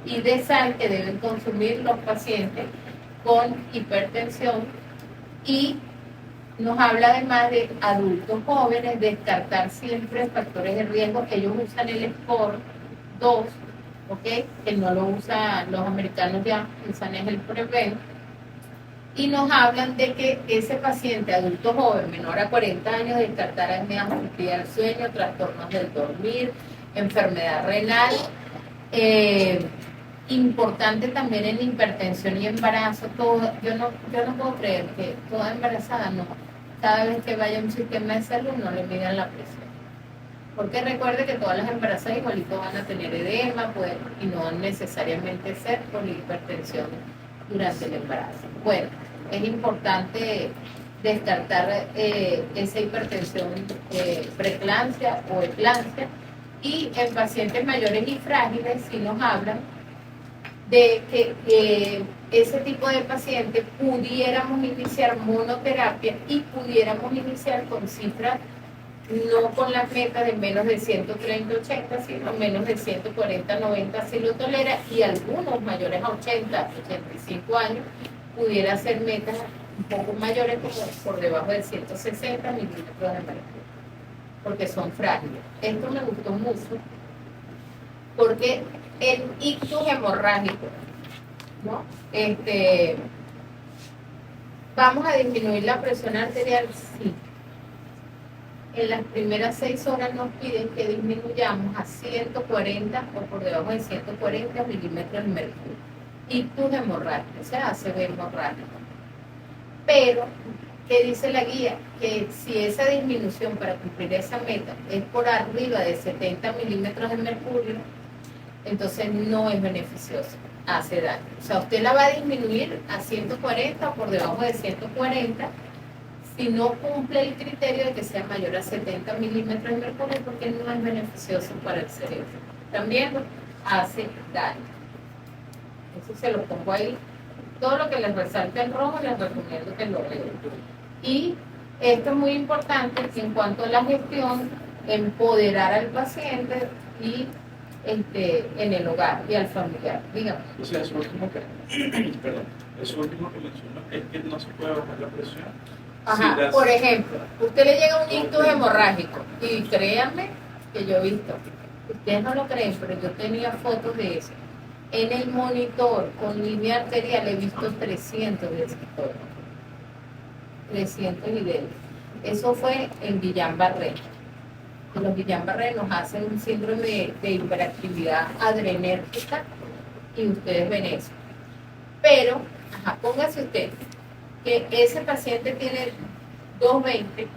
y de sal que deben consumir los pacientes con hipertensión, y nos habla además de adultos jóvenes, descartar siempre factores de riesgo. Ellos usan el SCORE 2, ¿okay?, que no lo usan los americanos, ya usan es el PREVENT, y nos hablan de que ese paciente adulto joven menor a 40 años descartar apnea obstructiva del sueño, trastornos del dormir, enfermedad renal. Importante también en hipertensión y embarazo. Yo no puedo creer que toda embarazada no, cada vez que vaya a un sistema de salud no le midan la presión, porque recuerde que todas las embarazadas igualito van a tener edema, pues, y no necesariamente ser por hipertensión durante el embarazo. Bueno, es importante descartar esa hipertensión preeclampsia o eclampsia. Y en pacientes mayores y frágiles sí nos hablan de que ese tipo de paciente pudiéramos iniciar monoterapia y pudiéramos iniciar con cifras, no con las metas de menos de 130, 80, sino menos de 140, 90 si lo tolera, y algunos mayores a 80, 85 años pudiera ser metas un poco mayores, como por debajo de 160 milímetros de mercurio, porque son frágiles. Esto me gustó mucho porque el ictus hemorrágico, ¿no? ¿Vamos a disminuir la presión arterial? Sí. En las primeras 6 horas nos piden que disminuyamos a 140 o por debajo de 140 milímetros de mercurio. Ictus hemorrágico, o sea, ACV hemorrágico. Pero, ¿qué dice la guía? Que si esa disminución para cumplir esa meta es por arriba de 70 milímetros de mercurio, entonces no es beneficioso, hace daño. O sea, usted la va a disminuir a 140 o por debajo de 140 si no cumple el criterio de que sea mayor a 70 milímetros de mercurio, porque no es beneficioso para el cerebro. También hace daño. Eso se lo pongo ahí. Todo lo que les resalte en rojo, les recomiendo que lo lean. Y esto es muy importante en cuanto a la gestión, empoderar al paciente y en el hogar y al familiar. Dígame. O sea, eso último que, perdón, eso último que mencionó es que no se puede bajar la presión. Ajá, Sí, por ejemplo, usted le llega un ictus hemorrágico y créanme que yo he visto, ustedes no lo creen, pero yo tenía fotos de eso. En el monitor con línea arterial he visto 300 de ese todo. 300 y de eso fue en Guillain-Barré. Los Guillain-Barré nos hacen un síndrome de hiperactividad adrenérgica y ustedes ven eso. Pero, ajá, póngase usted que ese paciente tiene 220,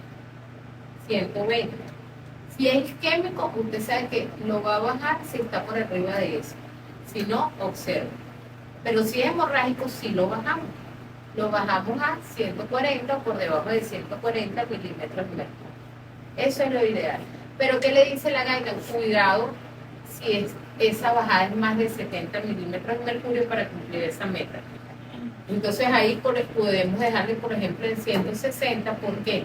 120. Si es isquémico, usted sabe que lo va a bajar si está por arriba de eso. Si no, observe. Pero si es hemorrágico, sí lo bajamos. Lo bajamos a 140 o por debajo de 140 milímetros de mercurio. Eso es lo ideal. Pero ¿qué le dice la guía? Cuidado si esa bajada es más de 70 milímetros de mercurio para cumplir esa meta. Entonces ahí podemos dejarle, por ejemplo, en 160. ¿Por qué?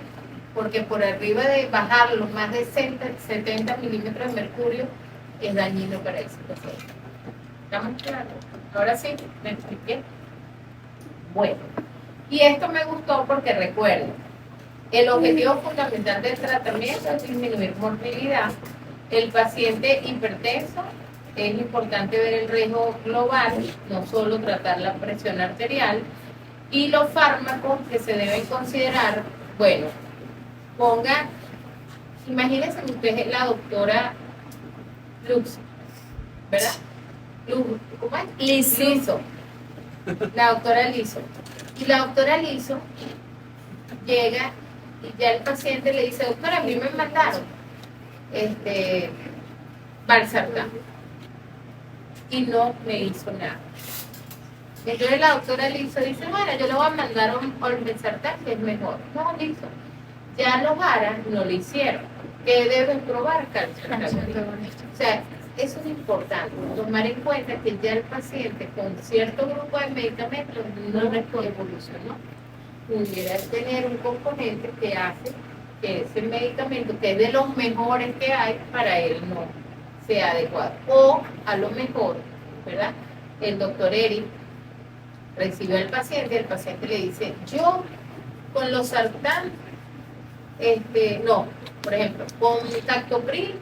Porque por arriba de bajarlo más de 70 milímetros de mercurio es dañino para ese paciente. ¿Estamos claros? Ahora sí, ¿me expliqué? Bueno, y esto me gustó porque recuerden, el objetivo fundamental del tratamiento es disminuir morbilidad. El paciente hipertenso, es importante ver el riesgo global, no solo tratar la presión arterial. Y los fármacos que se deben considerar, bueno, imagínense que usted es la doctora Lux, ¿verdad? ¿Cómo es? Liso. La doctora Liso. Y la doctora Liso llega y ya el paciente le dice, doctora, a mí me mandaron valsartán. Y no me hizo nada. Entonces la doctora Liso dice, bueno, yo le voy a mandar un valsartán que es mejor. No, Liso. Ya los ARA no lo hicieron. ¿Qué deben probar? Calcio. O sea, eso es importante, tomar en cuenta que ya el paciente con cierto grupo de medicamentos no evolucionó. Pudiera tener un componente que hace que ese medicamento, que es de los mejores que hay, para él no sea adecuado. O a lo mejor, ¿verdad? El doctor Eric recibió al paciente y el paciente le dice, yo con los sartán, no, por ejemplo, con tactopril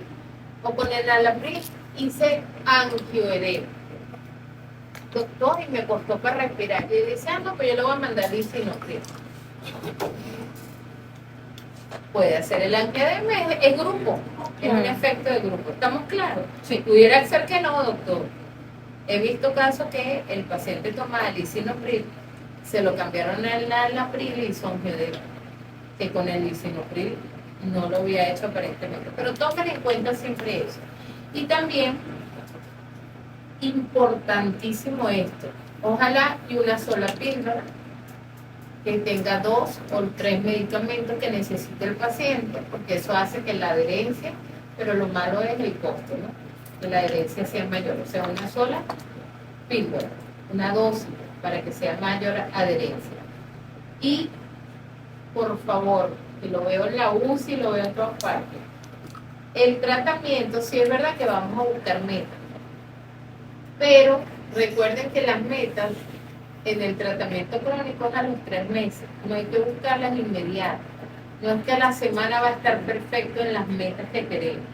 o con el alapril hice angioedema. Doctor, y me costó para respirar. Y dice, no, pues yo le voy a mandar lisinopril. Puede hacer el angioedema, es grupo, es un efecto de grupo. ¿Estamos claros? Sí. Pudiera ser que no, doctor. He visto casos que el paciente tomaba lisinopril, se lo cambiaron al alapril y hizo angioedema, que con el lisinopril no lo había hecho aparentemente. Pero tomen en cuenta siempre eso. Y también, importantísimo esto, ojalá y una sola píldora que tenga 2 o 3 medicamentos que necesite el paciente, porque eso hace que la adherencia, pero lo malo es el costo, ¿no? Que la adherencia sea mayor, o sea, una sola píldora, una dosis para que sea mayor adherencia. Y, por favor, que lo veo en la UCI, lo veo en todas partes, el tratamiento, sí es verdad que vamos a buscar metas, pero recuerden que las metas en el tratamiento crónico es a los 3 meses, no hay que buscarlas inmediatas, no es que a la semana va a estar perfecto en las metas que queremos,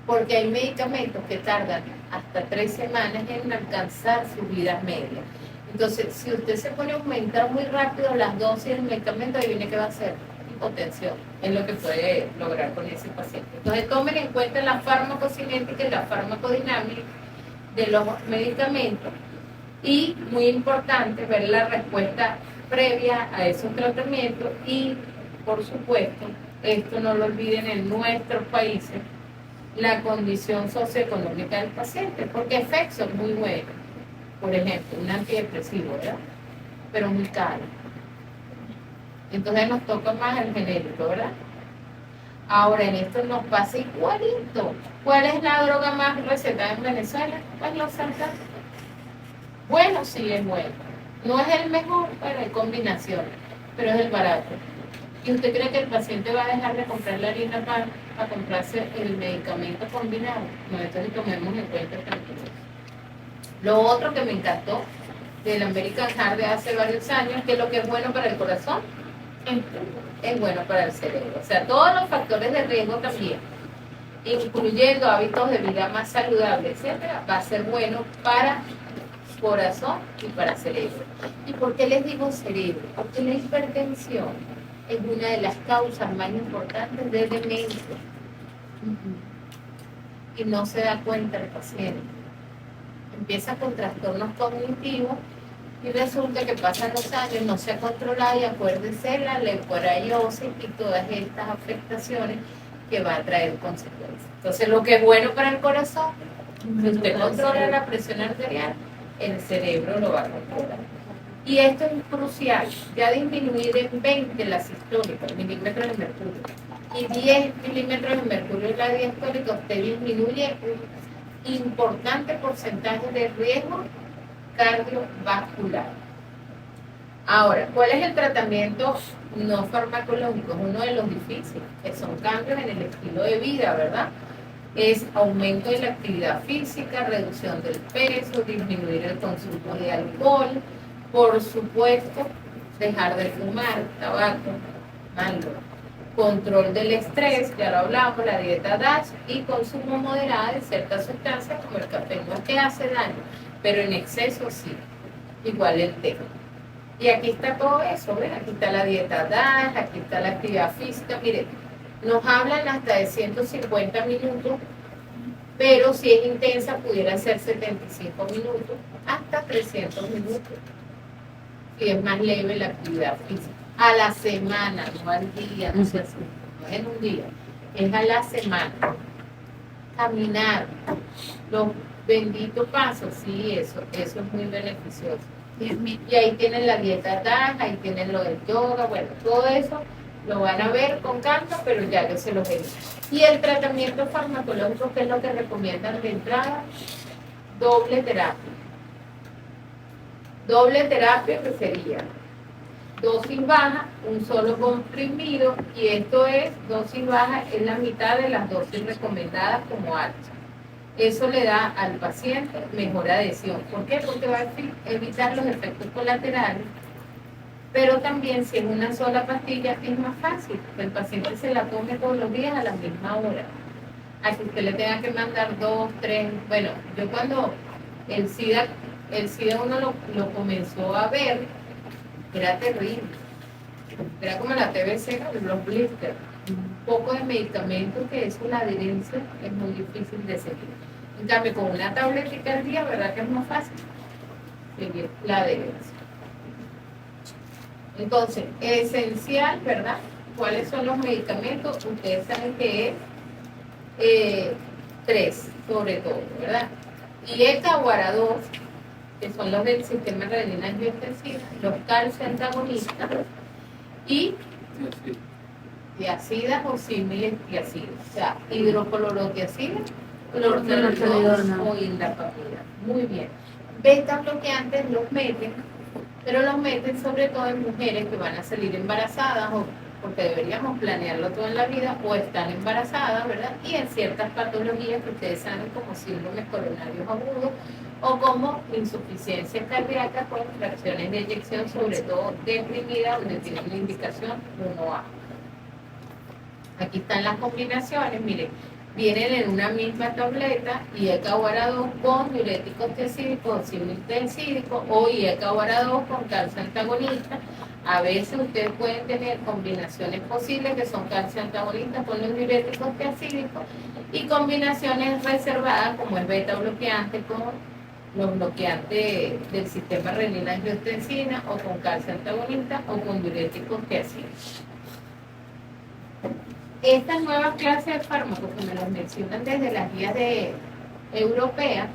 porque hay medicamentos que tardan hasta 3 semanas en alcanzar sus vidas medias. Entonces, si usted se pone a aumentar muy rápido las dosis del medicamento, adivine qué va a hacer. Hipotensión. Es lo que puede lograr con ese paciente. Entonces, tomen en cuenta la farmacocinética y la farmacodinámica de los medicamentos. Y, muy importante, ver la respuesta previa a esos tratamientos y, por supuesto, esto no lo olviden en nuestros países, la condición socioeconómica del paciente, porque efectos son muy buenos. Por ejemplo, un antidepresivo, ¿verdad? Pero muy caro. Entonces nos toca más el genérico, ¿verdad? Ahora en esto nos pasa igualito. ¿Cuál es la droga más recetada en Venezuela? Pues los sartán. Bueno, sí es bueno. No es el mejor, pero hay combinaciones, pero es el barato. ¿Y usted cree que el paciente va a dejar de comprar la harina para comprarse el medicamento combinado? No, entonces tomemos en cuenta el tranquilo. Lo otro que me encantó del American Heart de hace varios años, que lo que es bueno para el corazón es bueno para el cerebro. O sea, todos los factores de riesgo también, incluyendo hábitos de vida más saludables, etcétera, va a ser bueno para corazón y para cerebro. ¿Y por qué les digo cerebro? Porque la hipertensión es una de las causas más importantes de demencia. Y no se da cuenta el paciente. Empieza con trastornos cognitivos y resulta que pasan los años, no se ha controlado y acuérdese la leucorariosis y todas estas afectaciones que va a traer consecuencias. Entonces, lo que es bueno para el corazón, si usted controla la presión arterial, el cerebro lo va a controlar. Y esto es crucial, ya disminuir en 20 la sistólica, milímetros de mercurio, y 10 milímetros de mercurio en la diastólica, usted disminuye un importante porcentaje de riesgo cardiovascular. Ahora, ¿cuál es el tratamiento no farmacológico? Es uno de los difíciles, que son cambios en el estilo de vida, ¿verdad? Es aumento de la actividad física, reducción del peso, disminuir el consumo de alcohol, por supuesto, dejar de fumar, tabaco, malo, control del estrés, ya lo hablamos, la dieta DASH y consumo moderado de ciertas sustancias como el café. No es que hace daño, pero en exceso sí, igual el té. Y aquí está todo eso, ¿ven? Aquí está la dieta DASH, aquí está la actividad física, miren, nos hablan hasta de 150 minutos, pero si es intensa pudiera ser 75 minutos, hasta 300 minutos. Si es más leve la actividad física. A la semana, no al día, no se asusta, no es en un día, es a la semana. Caminar, los benditos pasos, sí, eso es muy beneficioso. Y ahí tienen la dieta DASH, ahí tienen lo del yoga, bueno, todo eso lo van a ver con calma, pero ya yo se los he dicho. Y el tratamiento farmacológico, que es lo que recomiendan de entrada, doble terapia. Doble terapia que sería dosis baja, un solo comprimido, y esto es, dosis baja es la mitad de las dosis recomendadas como alta. Eso le da al paciente mejor adhesión. ¿Por qué? Porque va a evitar los efectos colaterales, pero también si es una sola pastilla es más fácil, el paciente se la come todos los días a la misma hora. A que usted le tenga que mandar 2, 3, bueno, yo cuando el SIDA uno lo comenzó a ver, era terrible. Era como la TBC, los blisters. Un poco de medicamentos que eso, la adherencia es muy difícil de seguir. En cambio, con una tabletita al día, ¿verdad que es más fácil seguir la adherencia? Entonces, esencial, ¿verdad? ¿Cuáles son los medicamentos? Ustedes saben que es 3, sobre todo, ¿verdad? Y ECA-UARA2, que son los del sistema renina-angiotensina, los calcio antagonistas y tiacidas o símiles tiacidas, o sea, hidroclorotiacidas, clorthalidona o indapamida. Muy bien. Beta bloqueantes los meten, pero los meten sobre todo en mujeres que van a salir embarazadas o porque deberíamos planearlo todo en la vida, o están embarazadas, ¿verdad? Y en ciertas patologías que ustedes saben como síndromes coronarios agudos o como insuficiencia cardíaca con fracciones de eyección, sobre todo deprimida, donde tienen la indicación 1A. Aquí están las combinaciones, miren, vienen en una misma tableta, IECA-UARA2 con diuréticos tiazídicos o similtiazídicos o IECA-UARA2 con calcio antagonista. A veces ustedes pueden tener combinaciones posibles que son calcio antagonistas con los diuréticos tiazídicos y combinaciones reservadas como el beta bloqueante con los bloqueantes del sistema renina-angiotensina o con calcio antagonista o con diuréticos tiazídicos. Estas nuevas clases de fármacos que me las mencionan desde las guías europeas,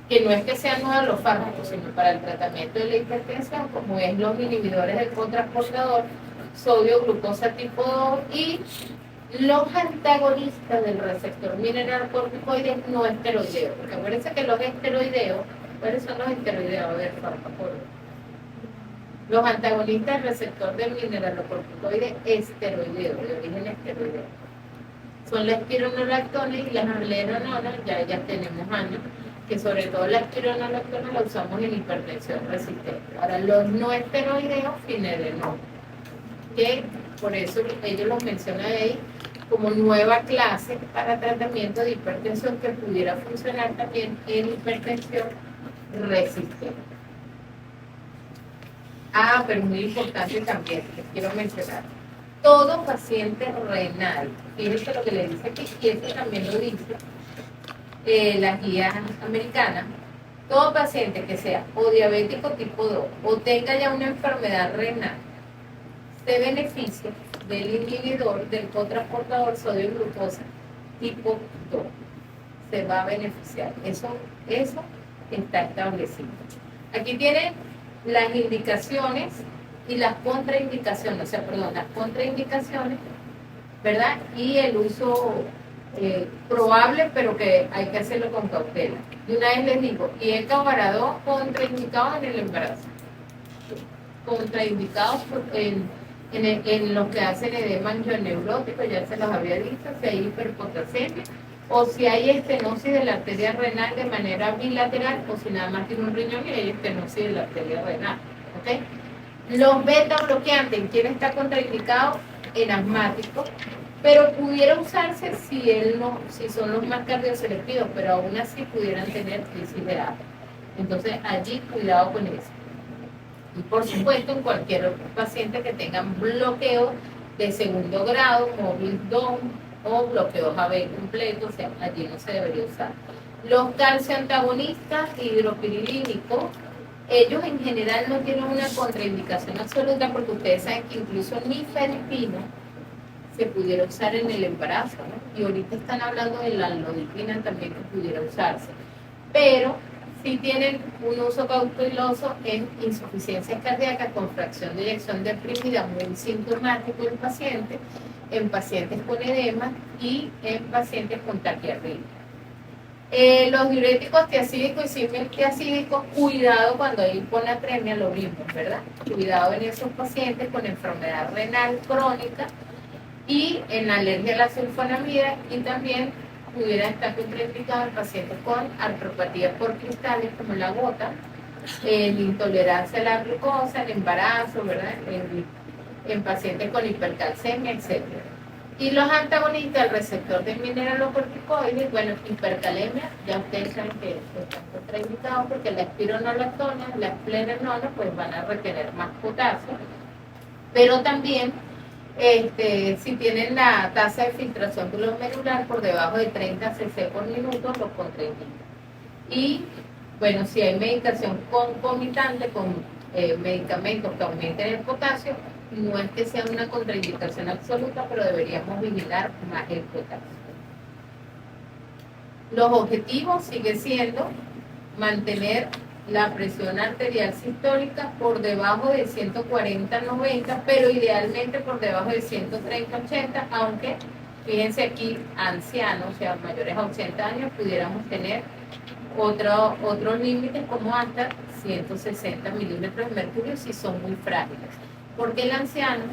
que no es que sean nuevos los fármacos, sino para el tratamiento de la hipertensión, como es los inhibidores del cotransportador, sodio-glucosa tipo 2 y los antagonistas del receptor mineralocorticoide no esteroideo. Porque acuérdense que los esteroideos, ¿cuáles son los esteroideos? A ver, por favor. Los antagonistas del receptor del mineralocorticoide esteroideo, de origen esteroideo, son la espironolactona y la amiloidona, ya tenemos años, que sobre todo la espironolactona la usamos en hipertensión resistente. Ahora, los no esteroideos, finerenol, que por eso ellos los mencionan ahí como nueva clase para tratamiento de hipertensión que pudiera funcionar también en hipertensión resistente. Pero muy importante también, les quiero mencionar, todo paciente renal, fíjense lo que le dice aquí, y eso también lo dice las guías americanas, todo paciente que sea o diabético tipo 2 o tenga ya una enfermedad renal, se beneficia del inhibidor del cotransportador sodio-glucosa tipo 2. Se va a beneficiar. Eso está establecido. Aquí tienen las indicaciones y las contraindicaciones, las contraindicaciones, ¿verdad? Y el uso probable, pero que hay que hacerlo con cautela. Y una vez les digo, IECA-UARA2 contraindicado en el embarazo, contraindicados en los que hacen edema angioneurótico, ya se los había dicho, si hay hiperpotasemia o si hay estenosis de la arteria renal de manera bilateral o si nada más tiene un riñón y hay estenosis de la arteria renal. ¿Okay? Los beta bloqueantes, ¿en quién está contraindicado? En asmáticos, pero pudiera usarse si son los más cardioselectivos, pero aún así pudieran tener crisis de asma. Entonces allí cuidado con eso. Y por supuesto en cualquier paciente que tenga bloqueo de segundo grado, móvil DOM o bloqueo AB completo, o sea, allí no se debería usar. Los calcio antagonistas hidropirilínicos, ellos en general no tienen una contraindicación absoluta porque ustedes saben que incluso nifedipina se pudiera usar en el embarazo, ¿no? Y ahorita están hablando de la alodipina también que pudiera usarse. Pero si tienen un uso cauteloso en insuficiencias cardíacas con fracción de eyección deprimida muy sintomático en pacientes con edema y en pacientes con taquiardia. Los diuréticos tiazídicos y similtiazídicos, cuidado cuando hay hiponatremia, lo mismo, ¿verdad? Cuidado en esos pacientes con enfermedad renal crónica y en alergia a la sulfonamida y también pudiera estar contraindicado en pacientes con artropatía por cristales como la gota, en intolerancia a la glucosa, en embarazo, ¿verdad? En pacientes con hipercalcemia, etc. Y los antagonistas del receptor de mineralocorticoides, bueno, hipercalemia, ya ustedes saben que están contraindicados porque la espironolactona, la esplenenona, pues van a retener más potasio, pero también si tienen la tasa de filtración glomerular por debajo de 30 cc por minuto, los contraindican. Y bueno, si hay medicación concomitante con medicamentos que aumenten el potasio, no es que sea una contraindicación absoluta, pero deberíamos vigilar más el potasio. Los objetivos siguen siendo mantener la presión arterial sistólica por debajo de 140-90, pero idealmente por debajo de 130-80, aunque fíjense aquí, ancianos, o sea, mayores a 80 años, pudiéramos tener otros límites como hasta 160 milímetros de mercurio si son muy frágiles. Porque el anciano,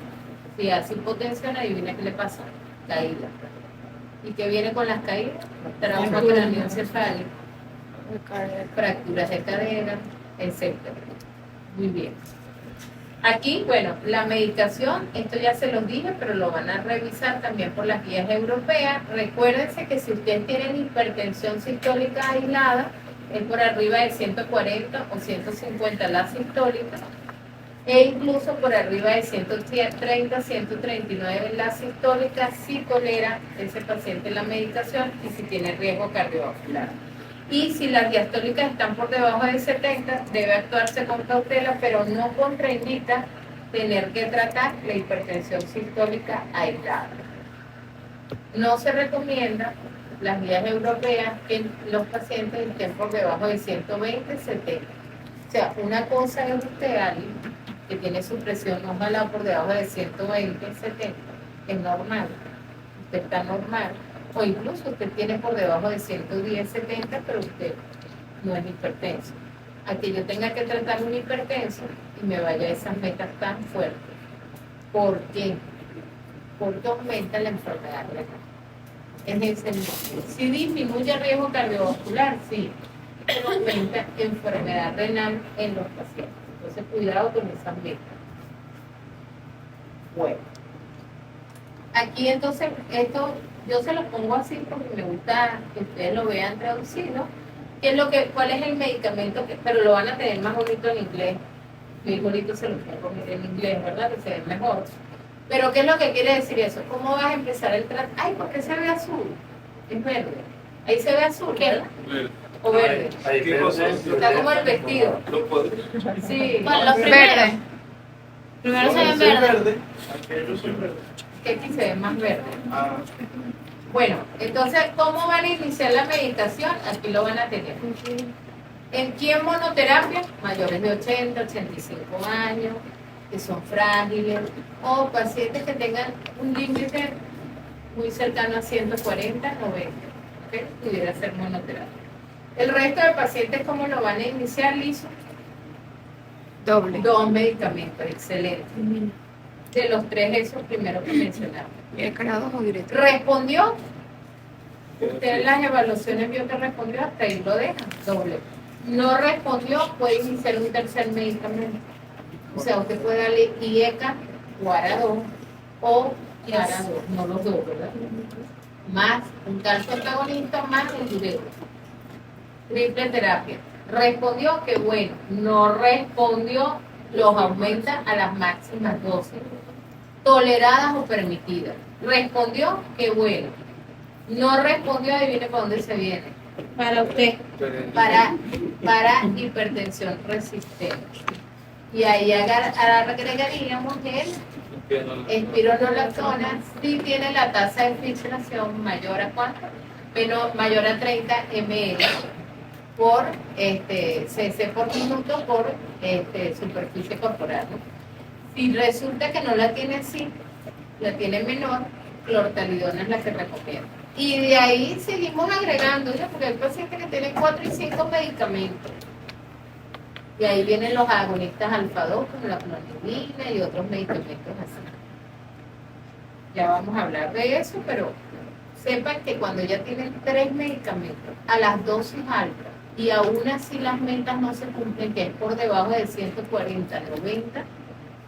si hace hipotensión, adivina qué le pasa, caída. ¿Y qué viene con las caídas? Trauma craneoencefálico, fracturas de cadera, etc. Muy bien. Aquí, bueno, la medicación, esto ya se los dije, pero lo van a revisar también por las guías europeas. Recuérdense que si ustedes tienen hipertensión sistólica aislada, es por arriba de 140 o 150 la sistólica, e incluso por arriba de 130, 139 la sistólica, si tolera ese paciente la medicación y si tiene riesgo cardiovascular. Y si las diastólicas están por debajo de 70, debe actuarse con cautela, pero no contraindica tener que tratar la hipertensión sistólica aislada. No se recomienda las guías europeas que los pacientes estén por debajo de 120, 70. O sea, una cosa es usted, alguien que tiene su presión ojalá por debajo de 120, 70, es normal, usted está normal. O incluso usted tiene por debajo de 110, 70, pero usted no es hipertenso. A que yo tenga que tratar un hipertenso y me vaya a esas metas tan fuertes. ¿Por qué? Porque aumenta la enfermedad renal. Es ese mismo. Si disminuye el riesgo cardiovascular, sí, pero aumenta enfermedad renal en los pacientes. Entonces, cuidado con esas metas. Bueno. Aquí entonces, esto yo se lo pongo así porque me gusta que ustedes lo vean traducido. ¿Qué es lo que, cuál es el medicamento? Pero lo van a tener más bonito en inglés. Muy bonito se lo pongo en inglés, ¿verdad? Que se ve mejor. Pero ¿qué es lo que quiere decir eso? ¿Cómo vas a empezar el tratamiento? Ay, ¿por qué se ve azul? Es verde. Ahí se ve azul, ¿verdad? O verde. Está como el vestido. Sí. Bueno, los primeros. Primero se ven verdes. Que aquí se ve más verde. Bueno, entonces, ¿cómo van a iniciar la medicación? Aquí lo van a tener. En quimioterapia, mayores de 80, 85 años, que son frágiles, o pacientes que tengan un límite muy cercano a 140, 90, ¿okay? Pudiera ser monoterapia. El resto de pacientes, ¿cómo lo van a iniciar, Liso? Doble. 2 medicamentos, excelente. De los 3 esos primeros que mencionamos. ¿Directo o directo? ¿Respondió? Usted en las evaluaciones vio que respondió, hasta ahí lo deja, doble. No respondió, puede iniciar un tercer medicamento. O sea, usted puede darle IECA o ARA2 o ARA2, no los dos, ¿verdad? Más un calcio antagonista más el diurético. Triple terapia. Respondió, que bueno. No respondió, los aumenta a las máximas dosis, toleradas o permitidas. Respondió, que bueno. No respondió, adivine para dónde se viene. Para usted. Para hipertensión resistente. Y ahí agregaríamos el espironolactona si tiene la tasa de filtración mayor a ¿cuánto? Mayor a 30 ml por cc por minuto por superficie corporal, ¿no? Si resulta que no la tiene así, la tiene menor, clortalidona es la que recomienda. Y de ahí seguimos agregando, ¿ya? Porque hay pacientes que tienen 4 y 5 medicamentos. Y ahí vienen los agonistas alfa-2, como la clonidina y otros medicamentos así. Ya vamos a hablar de eso, pero sepan que cuando ya tienen 3 medicamentos a las dosis altas y aún así las metas no se cumplen, que es por debajo de 140, 90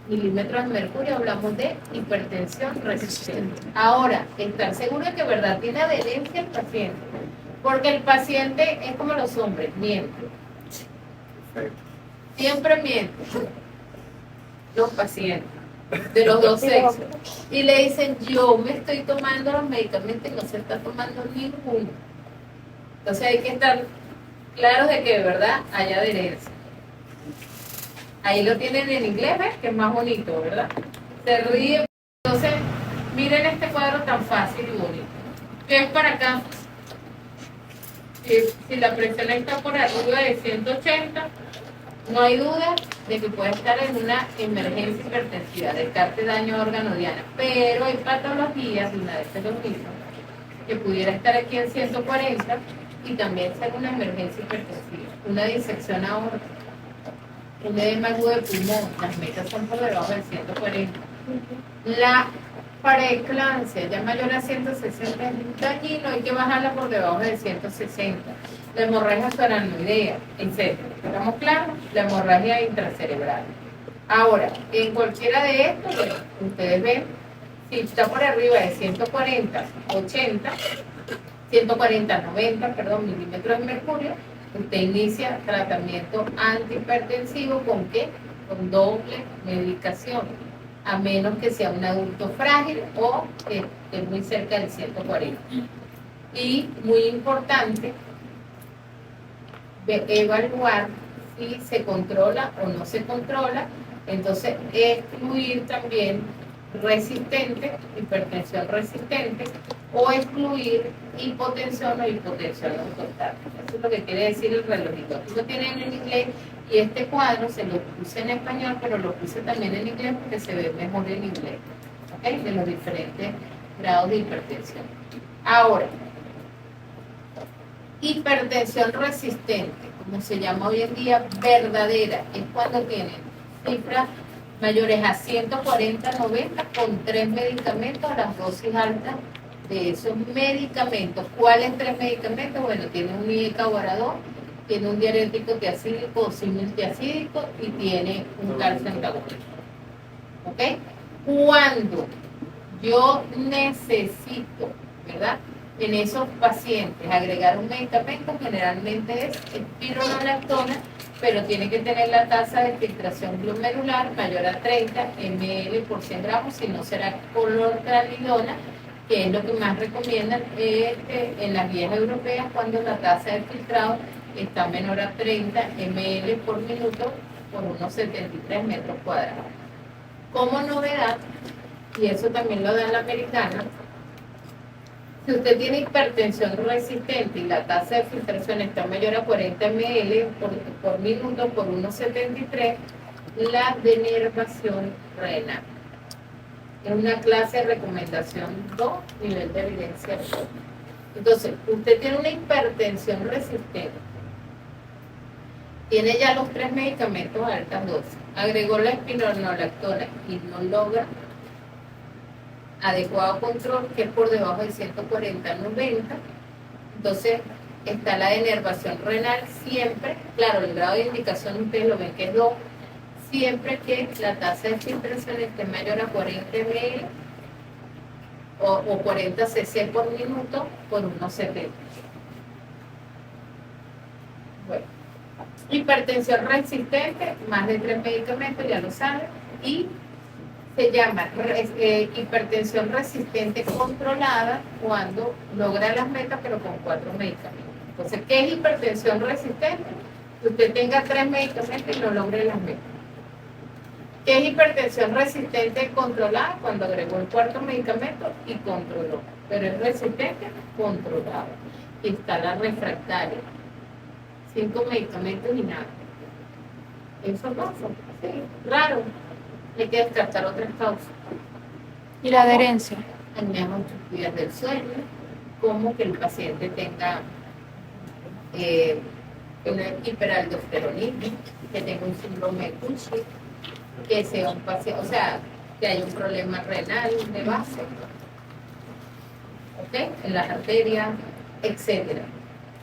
milímetros de mercurio, hablamos de hipertensión resistente. Ahora, estar seguro de que verdad tiene adherencia el paciente, porque el paciente es como los hombres, miente. Siempre miente. Los pacientes de los dos sexos. Y le dicen, yo me estoy tomando los medicamentos y no se está tomando ninguno. Entonces hay que estar claros de que de verdad hay adherencia. Ahí lo tienen en inglés, ¿ves? Que es más bonito, ¿verdad? Se ríe. Entonces, miren este cuadro tan fácil y bonito. ¿Qué es para acá? Si la presión está por arriba de 180, no hay duda de que puede estar en una emergencia hipertensiva, descarte daño a órgano diana. Pero hay patologías, y una de estas lo mismo, que pudiera estar aquí en 140 y también ser una emergencia hipertensiva, una disección aórtica, un edema agudo de pulmón, las metas son por debajo de 140. La preeclampsia ya mayor a 160 es dañino, hay que bajarla por debajo de 160. La hemorragia subaracnoidea, etc. ¿Estamos claros? La hemorragia intracerebral. Ahora, en cualquiera de estos, bueno, ustedes ven, si está por arriba de 140, 80, 140, 90, perdón, milímetros de mercurio, usted inicia tratamiento antihipertensivo ¿con qué? Con doble medicación, a menos que sea un adulto frágil o que esté muy cerca del 140. Y muy importante, evaluar si se controla o no se controla, entonces excluir también resistente, hipertensión resistente, o excluir hipotensión o hipotensión no total. Eso es lo que quiere decir el relojito. Aquí lo tienen en inglés y este cuadro se lo puse en español, pero lo puse también en inglés porque se ve mejor en inglés, ¿okay? De los diferentes grados de hipertensión. Ahora, hipertensión resistente, como se llama hoy en día, verdadera, es cuando tienen cifras mayores a 140, 90 con 3 medicamentos a las dosis altas de esos medicamentos. ¿Cuáles 3 medicamentos? Bueno, tiene un IECA-Varadol, tiene un diurético tiacídico o símil tiacídico y tiene un calcio antagónico. ¿Ok? Cuando yo necesito, ¿verdad?, en esos pacientes agregar un medicamento, generalmente es espironolactona, pero tiene que tener la tasa de filtración glomerular mayor a 30 ml por 100 gramos, si no será clorpralidona, que es lo que más recomiendan en las guías europeas cuando la tasa de filtrado está menor a 30 ml por minuto por unos 73 metros cuadrados. Como novedad, y eso también lo da la americana, si usted tiene hipertensión resistente y la tasa de filtración está mayor a 40 ml por minuto por 1,73, la denervación renal. Es una clase de recomendación 2, nivel de evidencia 2. Entonces, usted tiene una hipertensión resistente, tiene ya los 3 medicamentos a altas dosis, agregó la espironolactona y no logra adecuado control, que es por debajo de 140-90, entonces está la denervación renal siempre, claro, el grado de indicación ustedes lo ven que es 2, siempre que la tasa de filtración esté mayor a 40 ml o 40 cc por minuto por 1,70. Bueno, hipertensión resistente, más de 3 medicamentos, ya lo saben, y se llama hipertensión resistente controlada cuando logra las metas pero con 4 medicamentos. Entonces, ¿qué es hipertensión resistente? Que usted tenga 3 medicamentos y no logre las metas. ¿Qué es hipertensión resistente controlada? Cuando agregó el 4º medicamento y controló, pero es resistente controlada. Y está la refractaria, 5 medicamentos y nada. Eso pasa, sí, raro. Hay que descartar otras causas. ¿Y la adherencia? Anemia días del sueño, como que el paciente tenga una hiperaldosteronismo, que tenga un síndrome de Cushing, que sea un paciente, o sea, que haya un problema renal de base, ¿ok? En las arterias, etcétera.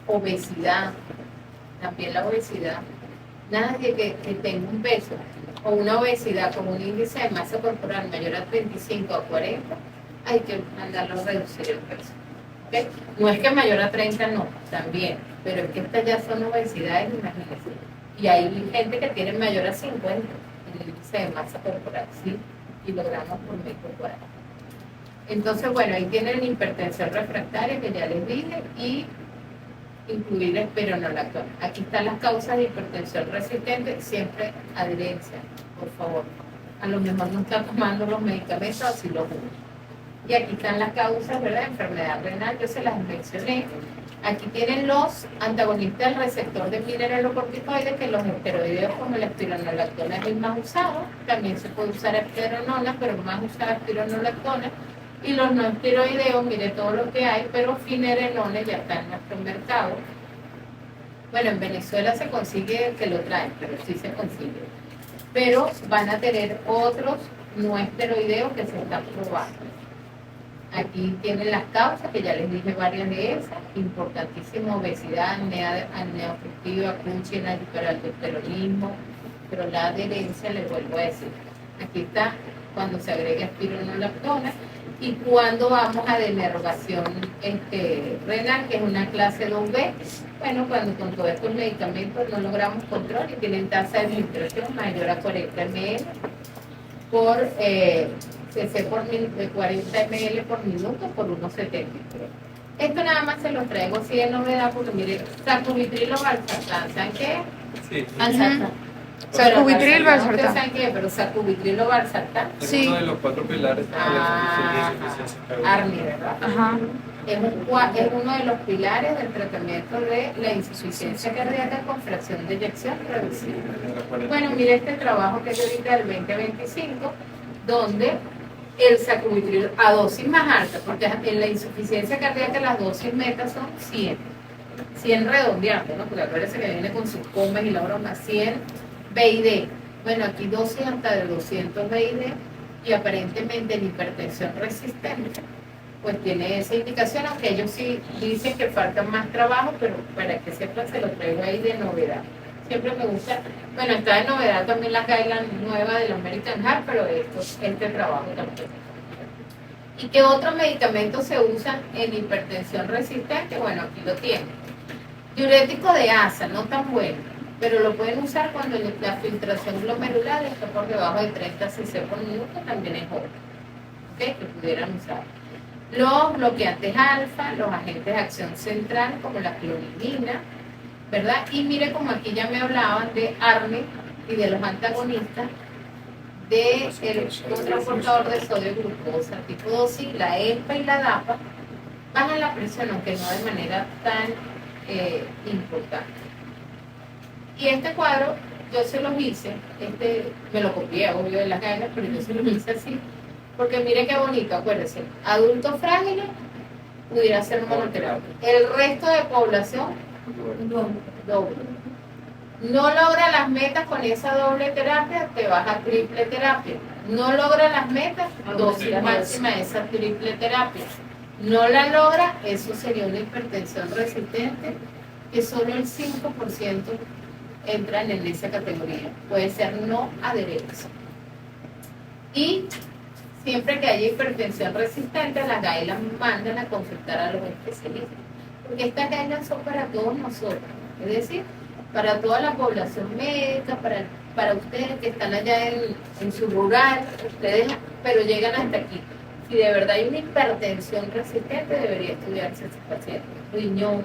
Obesidad, también la obesidad. Nadie que tenga un peso o una obesidad con un índice de masa corporal mayor a 35 a 40, hay que mandarlo a reducir el peso. ¿Okay? No es que mayor a 30 no, también, pero es que estas ya son obesidades, imagínense. Y hay gente que tiene mayor a 50 el índice de masa corporal, ¿sí? Kilogramos por metro cuadrado. Entonces, bueno, ahí tienen hipertensión refractaria, que ya les dije, y incluir espironolactona. Aquí están las causas de hipertensión resistente, siempre adherencia, por favor. A lo mejor no está tomando los medicamentos, así los usa. Y aquí están las causas, ¿verdad? Enfermedad renal, yo se las mencioné. Aquí tienen los antagonistas del receptor de mineralocorticoides, que los esteroideos como la espironolactona es el más usado. También se puede usar esteronona, pero más usada espironolactona. Y los no esteroideos, mire todo lo que hay, pero finerenone ya está en nuestro mercado. Bueno, en Venezuela se consigue que lo traen, pero sí se consigue. Pero van a tener otros no esteroideos que se están probando. Aquí tienen las causas, que ya les dije varias de esas. Importantísimo: obesidad, apnea obstructiva, Cushing, hiperaldosteronismo, pero la adherencia, les vuelvo a decir, aquí está cuando se agrega espironolactona y cuando vamos a denervación renal, que es una clase 2B, bueno, cuando con todos estos medicamentos no logramos control y tienen tasa de filtración mayor a 40 ml por cc de 40 ml por minuto por 1,73. Esto nada más se los traigo así de novedad porque mire, sacubitril o valsartán, ¿saben qué? Sí. Sacubitril, valsartán. No saben qué, pero sacubitril o valsartán. Es Sí. uno de los 4 pilares de la insuficiencia cardíaca. ARNI, ¿verdad? Ajá. Es uno de los pilares del tratamiento de la insuficiencia cardíaca con fracción de eyección reducida. Bueno, mire este trabajo que es ahorita del 2025, donde el sacubitril a dosis más alta, porque en la insuficiencia cardíaca las dosis metas son 100 redondeando, ¿no? Porque acuérdense que viene con sus comas y la broma, 100 BID. Bueno, aquí dosis hasta de 200 BID y aparentemente en hipertensión resistente pues tiene esa indicación, aunque ellos sí dicen que falta más trabajo, pero para que sepan se lo traigo ahí de novedad. Siempre me gusta, bueno, está de novedad también la guideline nueva del American Heart, pero este trabajo también. ¿Y qué otros medicamentos se usan en hipertensión resistente? Bueno, aquí lo tienen. Diurético de asa, no tan bueno, pero lo pueden usar cuando la filtración glomerular está por debajo de 30 cc por minuto, también es otro, ¿okay? Que pudieran usar. Los bloqueantes alfa, los agentes de acción central como la clonidina, ¿verdad? Y mire como aquí ya me hablaban de ARNI y de los antagonistas del transportador de sodio glucosa tipo 2, la ESPA y la DAPA, bajan la presión, aunque no de manera tan importante. Y este cuadro yo se los hice, me lo copié obvio de las ganas, pero yo se los hice así, porque mire qué bonito, acuérdense, adultos frágiles pudiera ser monoterapia. El resto de población, doble. No logra las metas con esa doble terapia, te vas a triple terapia. No logra las metas, dosis máxima de esa triple terapia. No la logra, eso sería una hipertensión resistente, que solo el 5% entran en esa categoría. Puede ser no adherencia. Y siempre que haya hipertensión resistente, las guidelines mandan a consultar a los especialistas. Porque estas guidelines son para todos nosotros. Es decir, para toda la población médica, para ustedes que están allá en su rural, ustedes, pero llegan hasta aquí. Si de verdad hay una hipertensión resistente, debería estudiarse ese paciente. Riñón,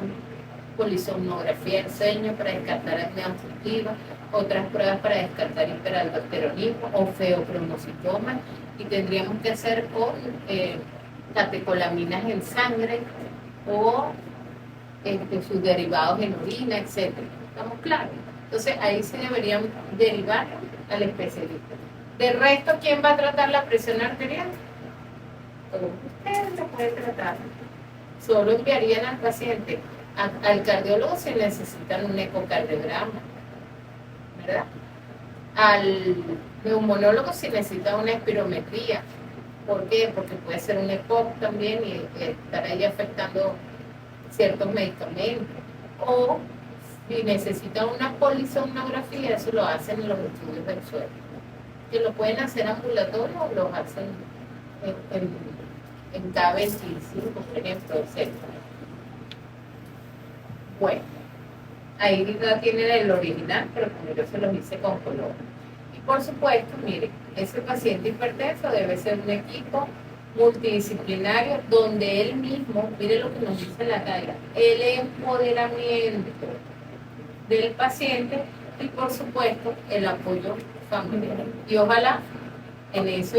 polisomnografía del sueño para descartar apnea obstructiva, otras pruebas para descartar hiperaldosteronismo o feocromocitoma, y tendríamos que hacer con catecolaminas en sangre o sus derivados en orina, etc. ¿Estamos claros? Entonces ahí se deberían derivar al especialista. De resto, ¿quién va a tratar la presión arterial? Ustedes lo pueden tratar. Solo enviarían al paciente al cardiólogo si necesitan un ecocardiograma, ¿verdad? Al neumonólogo si necesita una espirometría. ¿Por qué? Porque puede ser un EPOC también y estar ahí afectando ciertos medicamentos. O si necesita una polisomnografía, eso lo hacen en los estudios del suelo. Que lo pueden hacer ambulatorio o lo hacen en K25, por ejemplo, etc. Bueno, ahí ya tienen el original, pero como yo se los hice con color. Y por supuesto, miren, ese paciente hipertenso debe ser un equipo multidisciplinario donde él mismo, mire lo que nos dice la guía, el empoderamiento del paciente y por supuesto el apoyo familiar. Y ojalá en eso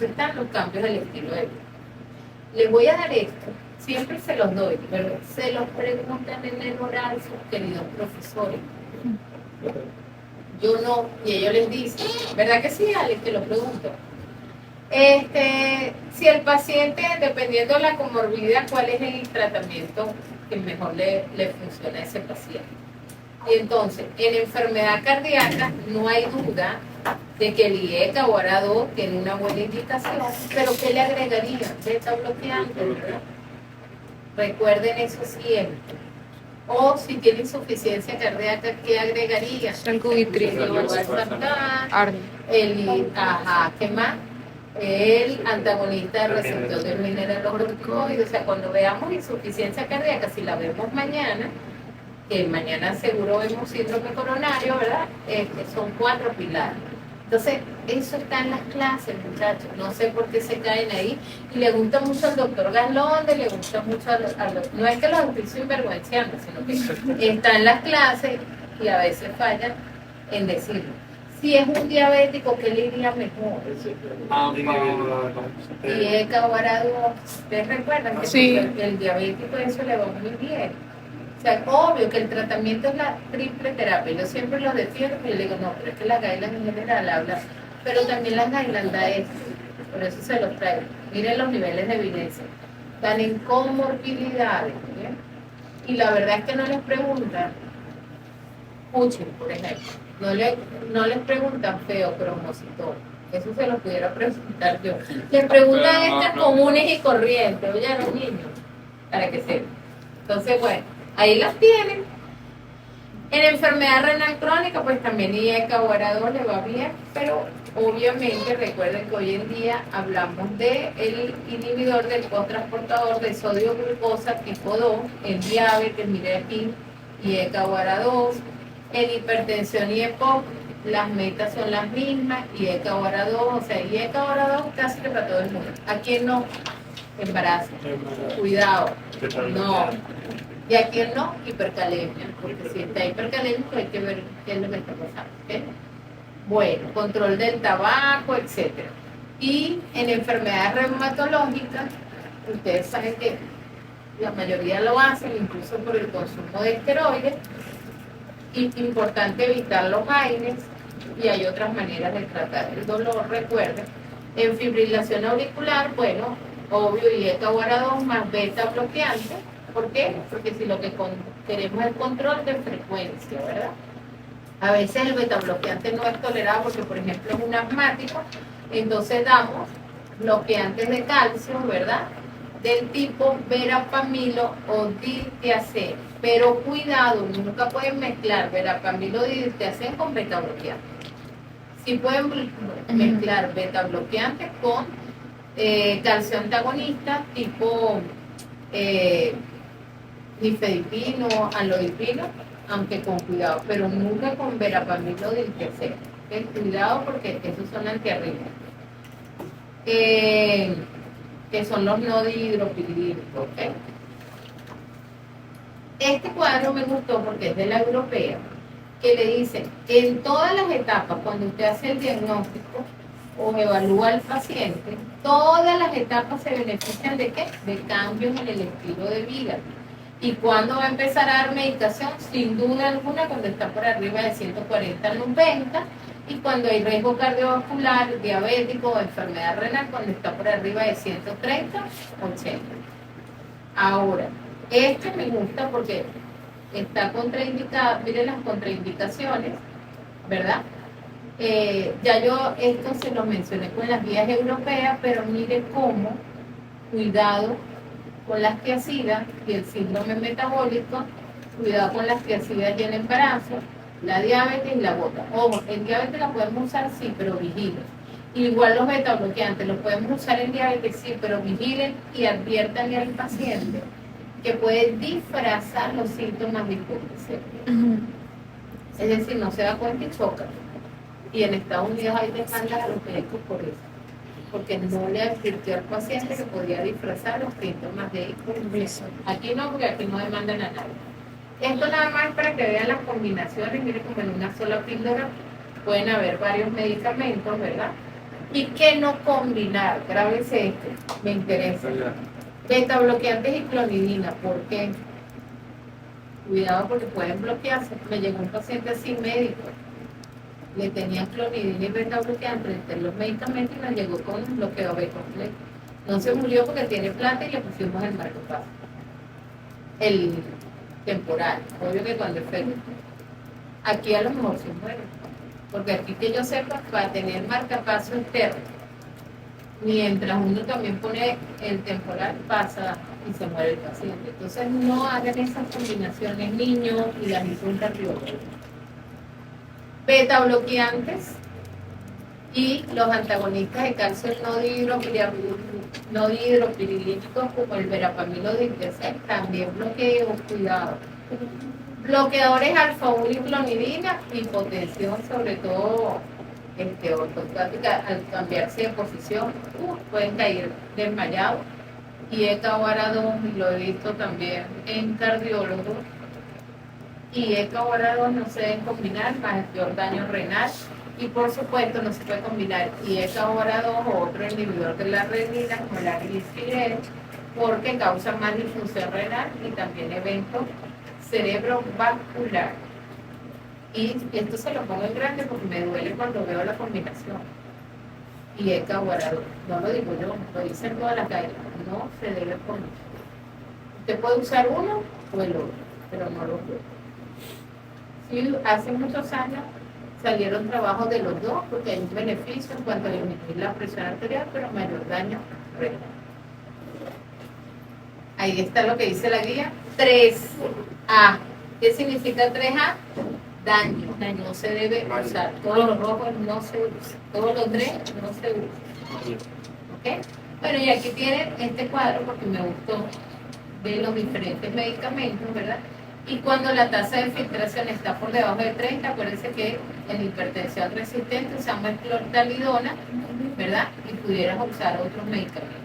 están los cambios del estilo de vida. Les voy a dar esto, siempre se los doy, pero se los preguntan en el oral sus queridos profesores. Yo no, y ellos les dicen, ¿verdad que sí, Alex? Te lo pregunto. Si el paciente, dependiendo de la comorbilidad, ¿cuál es el tratamiento que mejor le funciona a ese paciente? Y entonces, en enfermedad cardíaca no hay duda de que el IECA o ARA2 tiene una buena indicación, pero ¿qué le agregaría? Beta bloqueante, ¿verdad? Recuerden eso siempre. O si tiene insuficiencia cardíaca, ¿qué agregaría? Salcubitril. ¿Qué más? El antagonista del receptor del mineralocorticoide. O sea, cuando veamos insuficiencia cardíaca, si la vemos mañana, que mañana seguro vemos síndrome coronario, ¿verdad? Son 4 pilares. Entonces, eso está en las clases, muchachos. No sé por qué se caen ahí. Y le gusta mucho al doctor Galonde, le gusta mucho a los... No es que los estoy sinvergüenciando, sino que está en las clases y a veces fallan en decirlo. Si es un diabético, ¿qué le iría mejor? Y ECA o ARA-2. ¿Ustedes recuerdan que sí, el diabético eso le va muy bien? O sea, obvio que el tratamiento es la triple terapia. Yo siempre lo defiendo y le digo, no, pero es que las guidelines en general hablan, pero también las guidelines da esto. Por eso se los traigo. Miren los niveles de evidencia. Están en comorbilidades. ¿Bien? Y la verdad es que no les preguntan, Puchin, por ejemplo, no les preguntan feocromocitol. Eso se lo pudiera preguntar yo. Les preguntan estas comunes y corrientes, oye, a los niños, para que sepan. Entonces, bueno, ahí las tienen. En enfermedad renal crónica, pues también IECA o ARA-2 le va bien, pero obviamente recuerden que hoy en día hablamos de el inhibidor del cotransportador de sodio glucosa tipo 2, en diabetes, mire aquí, IECA o ARA-2, en hipertensión y EPOC, las metas son las mismas, IECA o ARA-2, o sea, IECA o ARA-2 casi que para todo el mundo. ¿A quién no? Embarazo. Cuidado. No. Y a quién no, hipercalemia, porque si está hipercalémico hay que ver qué es lo que está pasando. ¿Okay? Bueno, control del tabaco, etcétera. Y en enfermedades reumatológicas, ustedes saben que la mayoría lo hacen, incluso por el consumo de esteroides. Y importante evitar los aires, y hay otras maneras de tratar el dolor, recuerden. En fibrilación auricular, bueno, obvio, IECA o ARA-2 más beta bloqueante. ¿Por qué? Porque si lo que queremos es control de frecuencia, ¿verdad? A veces el beta bloqueante no es tolerado porque, por ejemplo, es un asmático, entonces damos bloqueantes de calcio, ¿verdad? Del tipo verapamilo o diltiazem. Pero cuidado, nunca pueden mezclar verapamilo o diltiazem con beta bloqueante. Sí pueden mezclar beta bloqueante con calcio antagonista tipo nifedipino, aloipino, aunque con cuidado, pero nunca con verapamilo o diltiazem. ¿Okay? Cuidado porque esos son antiarrítmicos. Que son los no dihidropyridínicos, ¿ok? Este cuadro me gustó porque es de la europea, que le dice, en todas las etapas, cuando usted hace el diagnóstico o evalúa al paciente, todas las etapas se benefician ¿de qué? De cambios en el estilo de vida. ¿Y cuándo va a empezar a dar medicación? Sin duda alguna, cuando está por arriba de 140-90, y cuando hay riesgo cardiovascular, diabético o enfermedad renal, cuando está por arriba de 130-80. Ahora, este me gusta porque está contraindicado, miren las contraindicaciones, ¿verdad? Ya yo esto se lo mencioné con las guías europeas, pero mire cómo, cuidado con las tiazidas y el síndrome metabólico, cuidado con las tiazidas y el embarazo, la diabetes y la gota. Ojo, en diabetes la podemos usar, sí, pero vigilen. Igual los beta bloqueantes los podemos usar en diabetes, sí, pero vigilen y adviertan al paciente que puede disfrazar los síntomas de hipoglucemia. Es decir, no se da cuenta y choca. Y en Estados Unidos hay demandas a los médicos por eso, porque no le advirtió al paciente que podía disfrazar los síntomas de hipoglucemia. Aquí no, porque aquí no demandan a nadie. Esto nada más para que vean las combinaciones, miren como en una sola píldora pueden haber varios medicamentos, ¿verdad? ¿Y qué no combinar? Grábese este, me interesa. Beta bloqueantes y clonidina, ¿por qué? Cuidado porque pueden bloquearse. Me llegó un paciente sin médico, le tenían clonidina y beta bloqueantes entre los medicamentos y nos llegó con un bloqueo B completo. No se murió porque tiene plata y le pusimos el marcapaso. El temporal, obvio que cuando enfermo. Aquí a lo mejor se muere, porque aquí que yo sepa, para tener marcapaso externo, mientras uno también pone el temporal, pasa y se muere el paciente. Entonces no hagan esas combinaciones niños y las hizo un cardiólogo. Beta bloqueantes y los antagonistas de calcio no dihidropirilíticos como el verapamilo de Intercept, también bloqueo, cuidado. Bloqueadores alfa-1 y clonidina, hipotensión, sobre todo ortostática, al cambiarse de posición, pueden caer desmayados. Y ECA-OARA2, y lo he visto también en cardiólogos. Y ECA-OARA2 no se deben combinar, más el peor daño renal. Y por supuesto no se puede combinar ECA-OARA2 o otro inhibidor de la renina como la glicirel, porque causa más disfunción renal y también eventos cerebrovascular. Y esto se lo pongo en grande porque me duele cuando veo la combinación. Y ECA-OARA2, no lo digo yo, lo dicen todas las guidelines, no se debe poner. Usted puede usar uno o el otro, pero no los dos. Sí, hace muchos años salieron trabajos de los dos porque hay un beneficio en cuanto a disminuir la presión arterial, pero mayor daño renal. Ahí está lo que dice la guía. 3A. ¿Qué significa 3A? Daño. No se debe usar. Todos los rojos no se usan. Todos los 3 no se usan. ¿Ok? Bueno, y aquí tienen este cuadro porque me gustó de los diferentes medicamentos, ¿verdad? Y cuando la tasa de filtración está por debajo de 30, acuérdense que en hipertensión resistente usamos clortalidona, ¿verdad? Y pudieras usar otros medicamentos.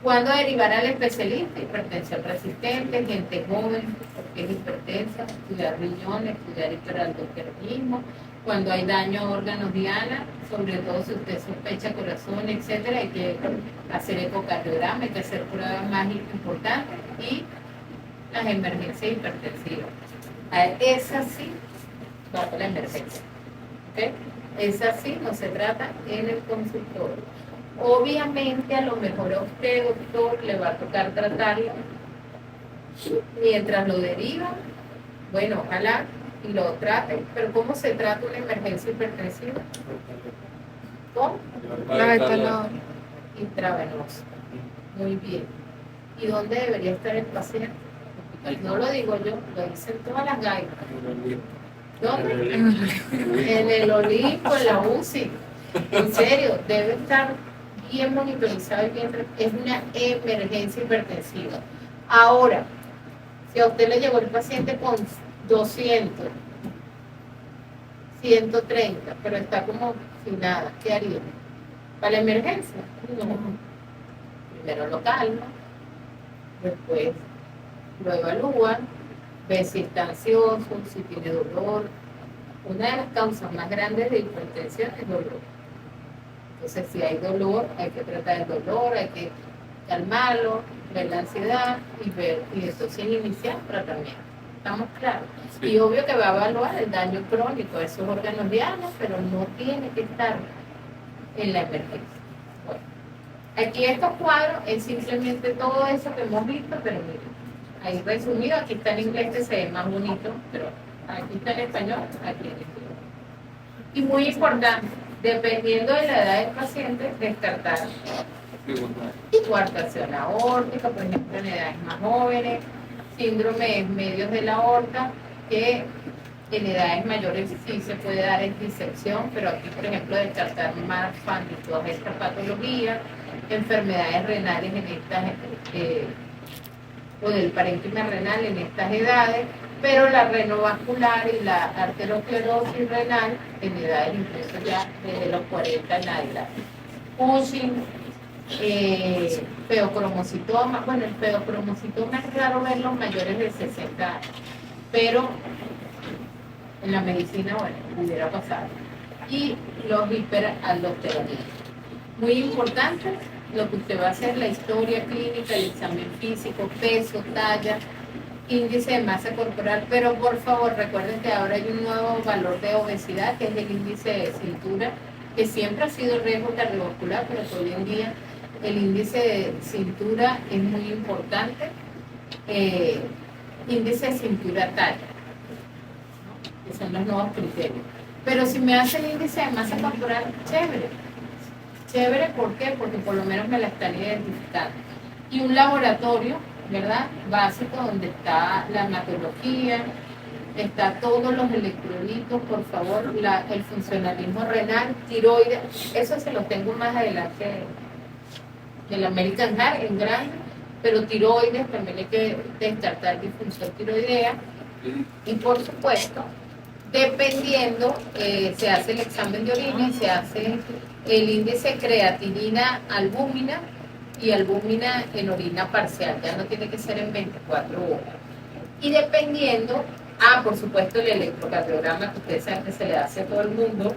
¿Cuándo derivar al especialista? Hipertensión resistente, gente joven, porque es hipertensa, estudiar riñones, estudiar hiperaldosteronismo. Cuando hay daño a órganos diana, sobre todo si usted sospecha corazón, etcétera, hay que hacer ecocardiograma, hay que hacer pruebas más importantes y las emergencias hipertensivas. Esa sí va para la emergencia. ¿Okay? Esa sí no se trata en el consultorio. Obviamente a lo mejor a usted, doctor, le va a tocar tratarlo mientras lo deriva. Bueno, ojalá y lo traten, pero ¿cómo se trata una emergencia hipertensiva? ¿Cómo? La etanol. Intravenosa. Muy bien. ¿Y dónde debería estar el paciente? No lo digo yo, lo dicen todas las guidelines. ¿Dónde? En el Olimpo, en la UCI. En serio, debe estar bien monitorizado y bien. Es una emergencia hipertensiva. Ahora, si a usted le llegó el paciente con 200, 130, pero está como sin nada, ¿qué haría? ¿Para la emergencia? No. Primero lo calma, después lo evalúan, ve si está ansioso, si tiene dolor. Una de las causas más grandes de hipertensión es dolor. Entonces, si hay dolor, hay que tratar el dolor, hay que calmarlo, ver la ansiedad y entonces iniciar tratamiento. ¿Estamos claros? Sí. Y obvio que va a evaluar el daño crónico de esos órganos dianos, pero no tiene que estar en la emergencia. Bueno, aquí estos cuadros es simplemente todo eso que hemos visto, pero miren, ahí resumido, aquí está en inglés que se ve más bonito, pero aquí está en español, aquí en español. Y muy importante, dependiendo de la edad del paciente, descartar coartación aórtica, por ejemplo, en edades más jóvenes, síndromes medios de la aorta, que en edades mayores sí se puede dar en disección, pero aquí, por ejemplo, descartar Marfan y todas estas patologías, enfermedades renales en estas, o del parénquima renal en estas edades, pero la renovascular y la arteriosclerosis renal en edades incluso ya desde los 40 en adelante. Cushing, feocromocitoma, bueno, el feocromocitoma es raro verlo mayores de 60 años, pero en la medicina, bueno, pudiera pasar. Y los hiperaldosteronismos. Muy importante lo que usted va a hacer, la historia clínica, el examen físico, peso, talla, índice de masa corporal, pero por favor recuerden que ahora hay un nuevo valor de obesidad, que es el índice de cintura, que siempre ha sido el riesgo cardiovascular, pero que hoy en día el índice de cintura es muy importante, índice de cintura talla, ¿no? Que son los nuevos criterios. Pero si me hace el índice de masa corporal, chévere, Chévere, ¿por qué? Porque por lo menos me la están identificando. Y un laboratorio, ¿verdad? Básico, donde está la hematología, está todos los electrolitos, por favor, el funcionalismo renal, tiroides, eso se lo tengo más adelante del American Heart en grande, pero tiroides también hay que descartar disfunción tiroidea. Y por supuesto, dependiendo, se hace el examen de orina y se hace el índice creatinina albúmina y albúmina en orina parcial, ya no tiene que ser en 24 horas. Y dependiendo, por supuesto el electrocardiograma, que ustedes saben que se le hace a todo el mundo,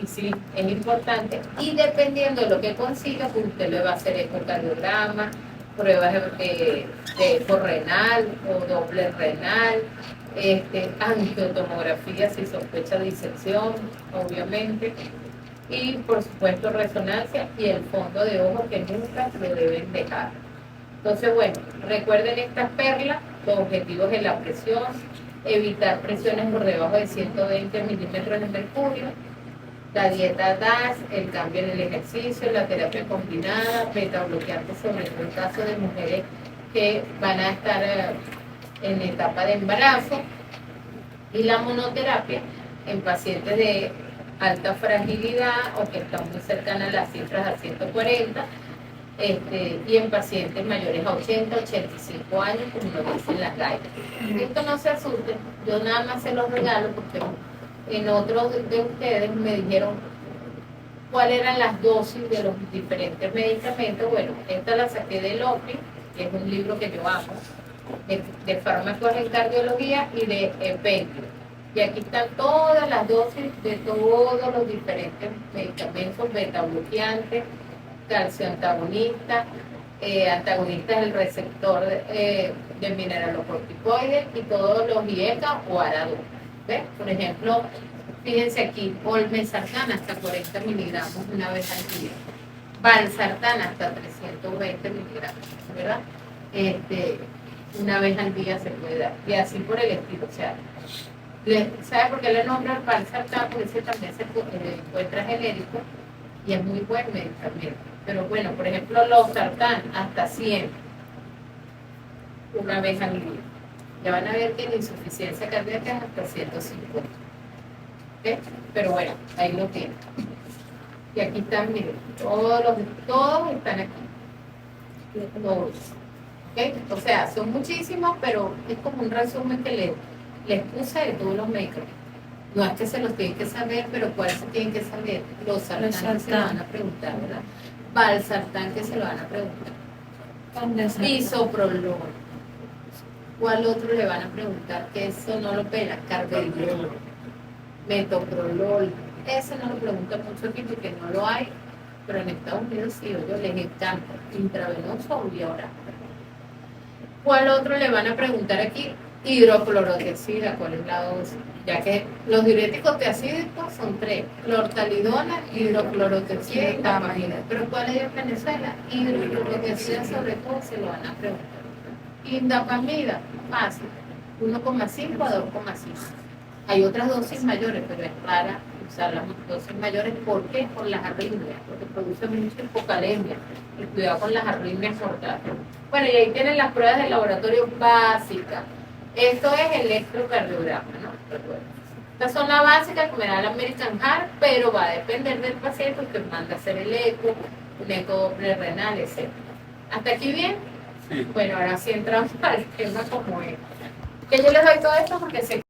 y sí, es importante, y dependiendo de lo que consiga, pues usted le va a hacer ecocardiograma, pruebas de eco renal o doble renal, angiotomografía si sospecha de disección, obviamente, y por supuesto resonancia y el fondo de ojo que nunca lo deben dejar. Entonces, bueno, recuerden estas perlas, los objetivos de la presión, evitar presiones por debajo de 120 milímetros de mercurio, la dieta DAS, el cambio en el ejercicio, la terapia combinada, beta-bloqueantes, sobre todo en caso de mujeres que van a estar en etapa de embarazo, y la monoterapia en pacientes de alta fragilidad o que están muy cercanas a las cifras a 140, y en pacientes mayores a 80, 85 años, como lo dicen las guidelines. Esto no se asusten, yo nada más se los regalo porque en otros de ustedes me dijeron cuáles eran las dosis de los diferentes medicamentos. Bueno, esta la saqué del OPI, que es un libro que yo amo, de fármacos en cardiología y de Ependio. Y aquí están todas las dosis de todos los diferentes medicamentos, beta-bloqueantes, calcio antagonista, antagonistas del receptor de mineralocorticoides y todos los IECA o ARA2. ¿Ves? Por ejemplo, fíjense aquí, olmesartán hasta 40 miligramos una vez al día, valsartán hasta 320 miligramos, ¿verdad? Una vez al día se puede dar, y así por el estilo. O sea, ¿sabe por qué le nombran valsartán? Porque ese también se encuentra genérico y es muy buen medicamento. Pero bueno, por ejemplo, los sartán hasta 100 una vez al día. Ya van a ver que la insuficiencia cardíaca es hasta 150. ¿Okay? Pero bueno, ahí lo tienen. Y aquí están, miren, todos están aquí. Todos. ¿Okay? O sea, son muchísimos, pero es como un resumen que les puse de todos los medicamentos. No es que se los tienen que saber, pero ¿cuáles se tienen que saber? Los sartán que se lo van a preguntar, ¿verdad? Valsartán que se lo van a preguntar. Bisoprolol. ¿Cuál otro le van a preguntar? Que eso no lo pela. Carvedilol, metoprolol. Ese no lo preguntan mucho aquí porque no lo hay, pero en Estados Unidos sí, yo les encanta. Intravenoso o vía oral. ¿Cuál otro le van a preguntar aquí? Hidroclorotiazida, ¿cuál es la dosis? Ya que los diuréticos tiazídicos son 3, clortalidona, hidroclorotiazida y dapamida. Pero ¿cuál es en Venezuela? Hidroclorotiazida sobre todo se lo van a preguntar. Indapamida, fácil, 1,5 a 2,5. Hay otras dosis mayores, pero es rara usar las dosis mayores. ¿Por qué? Por las arritmias, porque produce mucha hipocalemia. Y cuidado con las arritmias mortales. Bueno, y ahí tienen las pruebas de laboratorio básicas. Esto es el electrocardiograma, ¿no? Estas son las básicas que me da el American Heart, pero va a depender del paciente. Usted manda a hacer el eco, un eco renal, etc. ¿Hasta aquí bien? Sí. Bueno, ahora sí entramos al tema como es. Que yo les doy todo esto porque sé